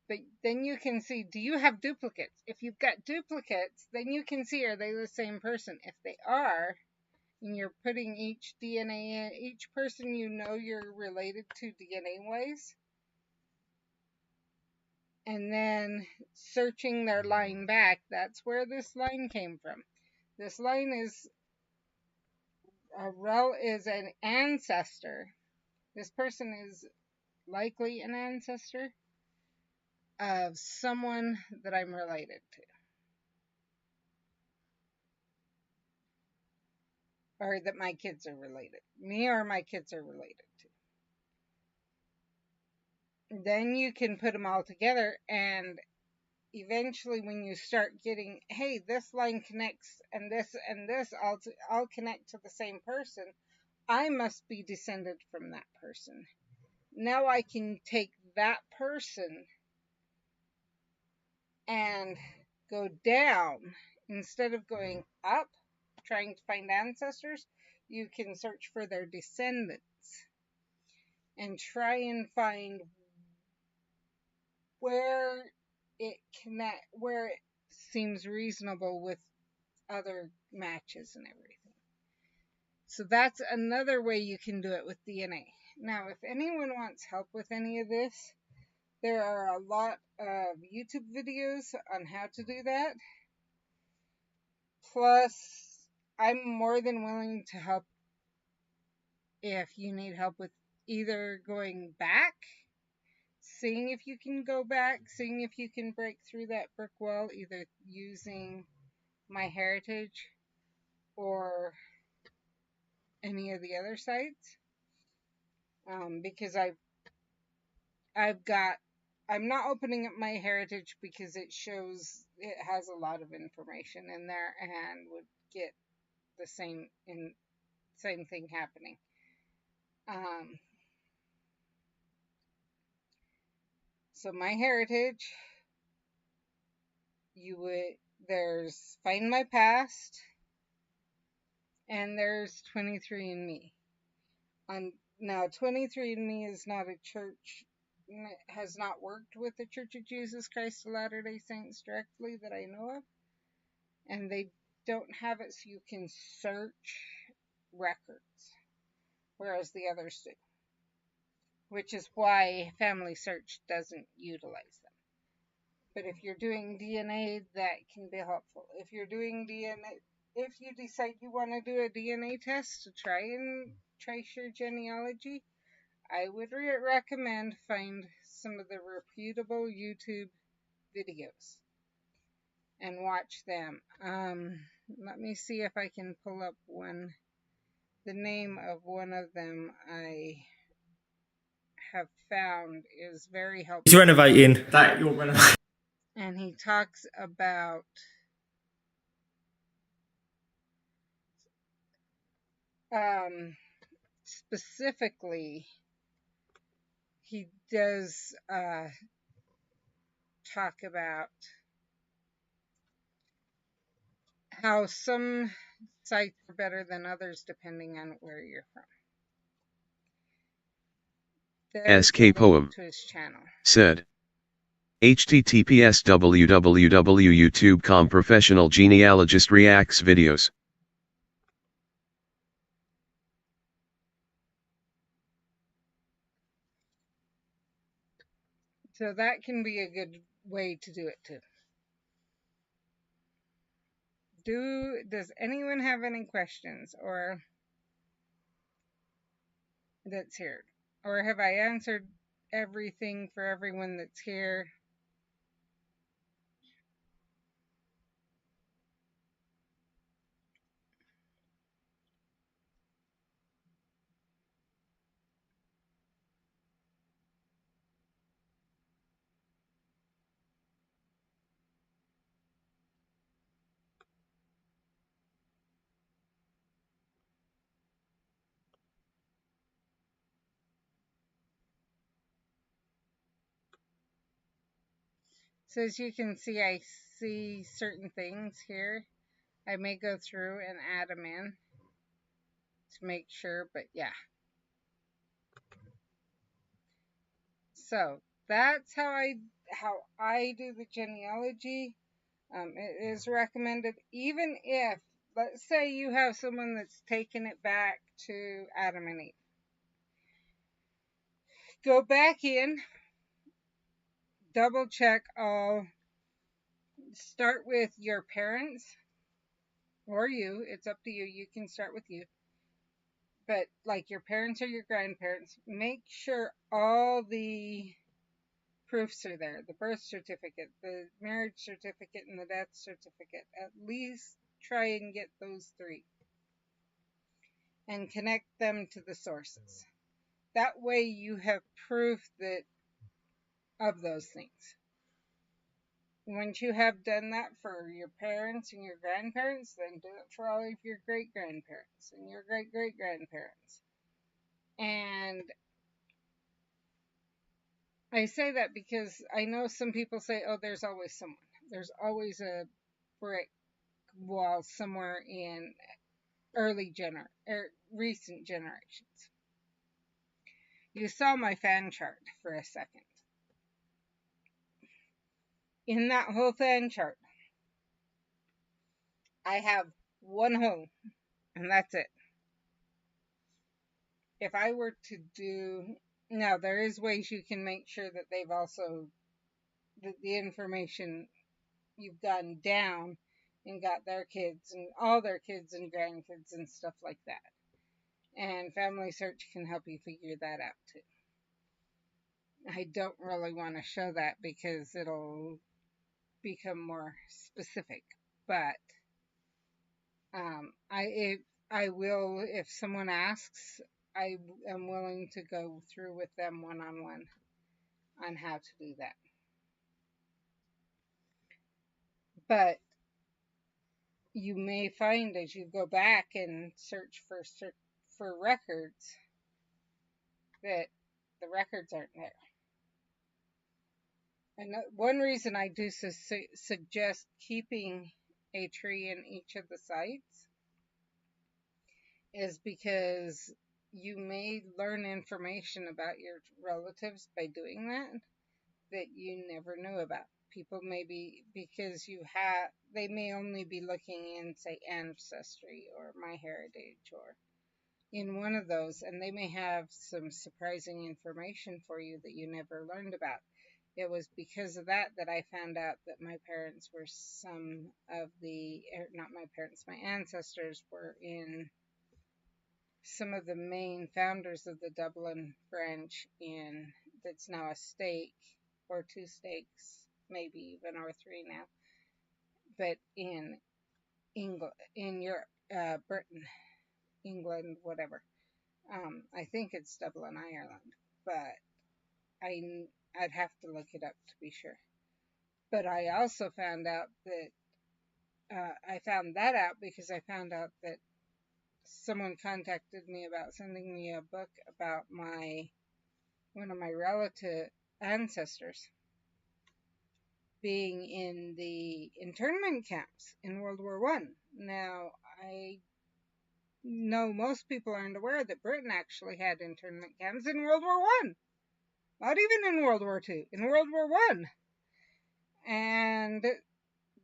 But then you can see, do you have duplicates? If you've got duplicates, then you can see, are they the same person? If they are, and you're putting each DNA in, each person you know you're related to DNA wise, and then searching their line back, that's where this line came from. This line is an ancestor. This person is likely an ancestor of someone that I'm related to, or that my kids are related. Me or my kids are related to. Then you can put them all together, and eventually when you start getting, hey, this line connects and this all connect to the same person, I must be descended from that person. Now I can take that person and go down. Instead of going up trying to find ancestors, you can search for their descendants and try and find where where it seems reasonable with other matches and everything. So that's another way you can do it with DNA. Now, if anyone wants help with any of this, there are a lot of YouTube videos on how to do that. Plus, I'm more than willing to help if you need help with either going back, seeing if you can go back, seeing if you can break through that brick wall, either using my heritage or any of the other sites. Because I'm not opening up my heritage because it has a lot of information in there and would get the same thing happening. So my heritage, there's Find My Past, and there's 23andMe. Now 23andMe is not a church, has not worked with the Church of Jesus Christ of Latter-day Saints directly that I know of, and they don't have it so you can search records, whereas the others do, which is why Family Search doesn't utilize them. But if you're doing DNA, that can be helpful. If you're doing DNA, if you decide you want to do a DNA test to try and trace your genealogy, I would recommend find some of the reputable YouTube videos and watch them. Let me see if I can pull up one. The name of one of them I have found is very helpful. He's renovating. That you're renovating. And he talks about specifically, he does talk about how some sites are better than others depending on where you're from. There's skpoem to his channel. said https www.youtube.com professional genealogist reacts videos. So that can be a good way to do it too. Does anyone have any questions or that's here? Or have I answered everything for everyone that's here? So as you can see, I see certain things here. I may go through and add them in to make sure, but yeah. So that's how I do the genealogy. It is recommended, even if, let's say you have someone that's taken it back to Adam and Eve. Go back in, double check all, start with your parents or you, it's up to you, you can start with you. But like your parents or your grandparents, make sure all the proofs are there. The birth certificate, the marriage certificate, and the death certificate. At least try and get those three. And connect them to the sources. That way you have proof of those things. Once you have done that for your parents and your grandparents, then do it for all of your great-grandparents and your great-great-grandparents. And I say that because I know some people say, oh, there's always someone. There's always a brick wall somewhere in recent generations. You saw my fan chart for a second. In that whole fan chart, I have one hole, and that's it. If I were to do, now there is ways you can make sure that they've also, that the information you've gotten down and got their kids and all their kids and grandkids and stuff like that. And Family Search can help you figure that out too. I don't really want to show that because it'll become more specific, but I will, if someone asks, I am willing to go through with them one-on-one on how to do that. But you may find as you go back and search for records that the records aren't there. And one reason I do suggest keeping a tree in each of the sites is because you may learn information about your relatives by doing that you never knew about. People may be, because they may only be looking in, say, Ancestry or MyHeritage or in one of those, and they may have some surprising information for you that you never learned about. It was because of that that I found out that my parents were some of the, not my parents, my ancestors were in some of the main founders of the Dublin branch in, that's now a stake or two stakes, maybe even, or three now, but in England, in Europe, Britain, England, whatever. I think it's Dublin, Ireland, but I'd have to look it up to be sure. But I also found out that I found that out because I found out that someone contacted me about sending me a book about one of my relative ancestors being in the internment camps in World War One. Now, I know most people aren't aware that Britain actually had internment camps in World War One. Not even in World War Two, in World War One. And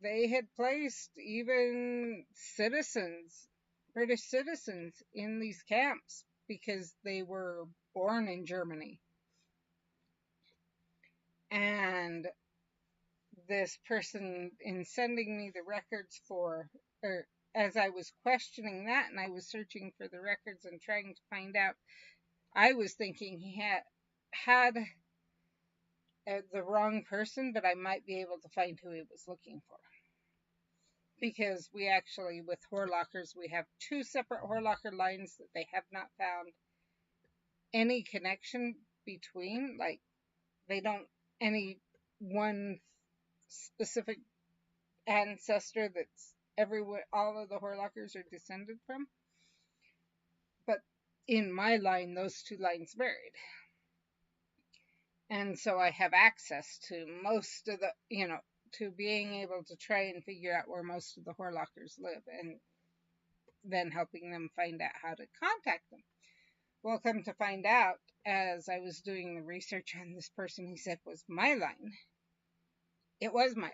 they had placed even citizens, British citizens, in these camps because they were born in Germany. And this person, in sending me the records for, or as I was questioning that and I was searching for the records and trying to find out, I was thinking he had the wrong person, but I might be able to find who he was looking for. Because we actually, with Horlockers, we have two separate Horlocker lines that they have not found any connection between. Like, they don't, any one specific ancestor that's everywhere, all of the Horlockers are descended from. But in my line, those two lines married. And so I have access to most of the, to being able to try and figure out where most of the Horlockers live, and then helping them find out how to contact them. Well, come to find out, as I was doing the research on this person he said was my line, it was my line.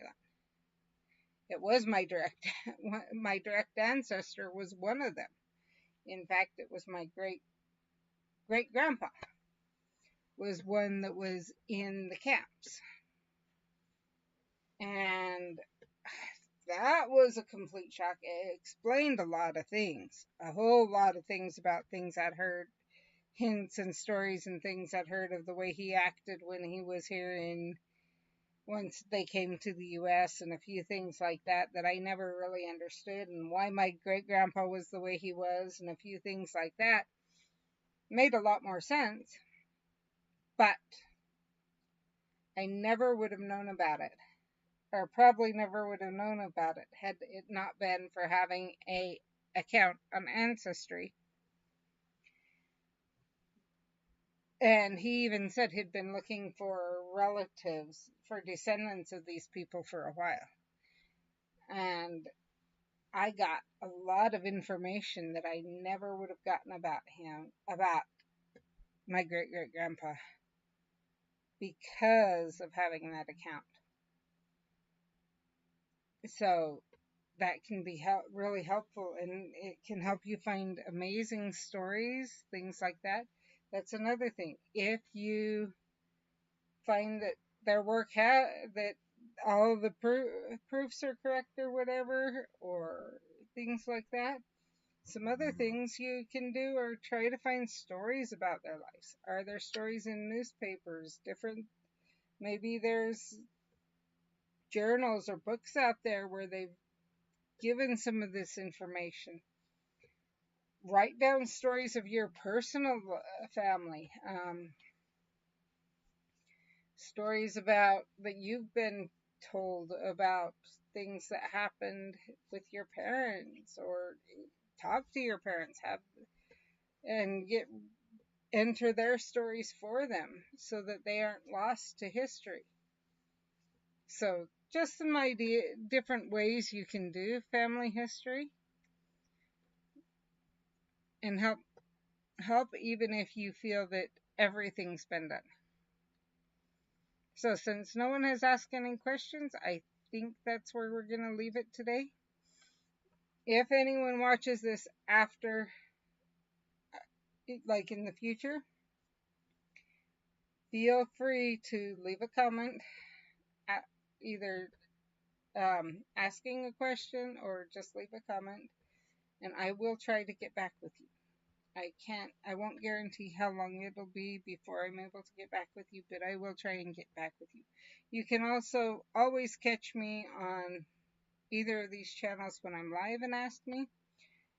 It was my direct ancestor was one of them. In fact, it was my great grandpa was one that was in the camps. And that was a complete shock. It explained a lot of things, a whole lot of things about things I'd heard, hints and stories and things I'd heard of the way he acted when he was here once they came to the U.S. and a few things like that I never really understood, and why my great grandpa was the way he was, and a few things like that made a lot more sense. But I never would have known about it, or probably never would have known about it had it not been for having a account on Ancestry. And he even said he'd been looking for relatives, for descendants of these people for a while. And I got a lot of information that I never would have gotten about him, about my great great grandpa, because of having that account. So that can be really helpful, and it can help you find amazing stories, things like that. That's another thing. If you find that their work that all the proofs are correct or whatever, or things like that, some other things you can do are try to find stories about their lives. Are there stories in newspapers? Maybe there's journals or books out there where they've given some of this information. Write down stories of your personal family. Stories about that you've been told about things that happened with your parents, or talk to your parents, and enter their stories for them so that they aren't lost to history. So just some different ways you can do family history and help even if you feel that everything's been done. So since no one has asked any questions, I think that's where we're going to leave it today. If anyone watches this after, like in the future, feel free to leave a comment, either asking a question or just leave a comment, and I will try to get back with you. I won't guarantee how long it'll be before I'm able to get back with you, but I will try and get back with you. You can also always catch me on either of these channels when I'm live and ask me,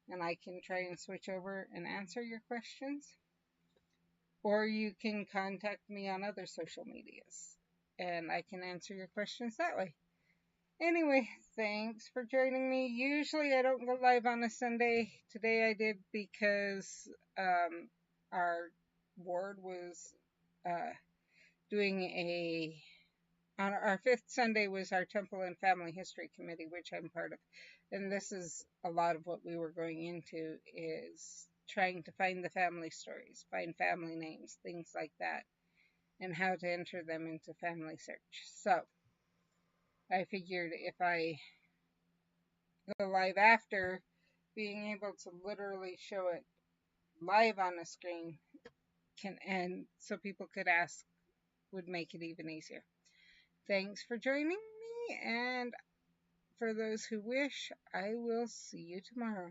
and I can try and switch over and answer your questions. Or you can contact me on other social medias, and I can answer your questions that way. Anyway, thanks for joining me. Usually I don't go live on a Sunday. Today I did because our ward was doing on our fifth Sunday was our Temple and Family History Committee, which I'm part of. And this is a lot of what we were going into, is trying to find the family stories, find family names, things like that, and how to enter them into Family Search. So I figured if I go live after, being able to literally show it live on a screen and so people could ask would make it even easier. Thanks for joining me, and for those who wish, I will see you tomorrow.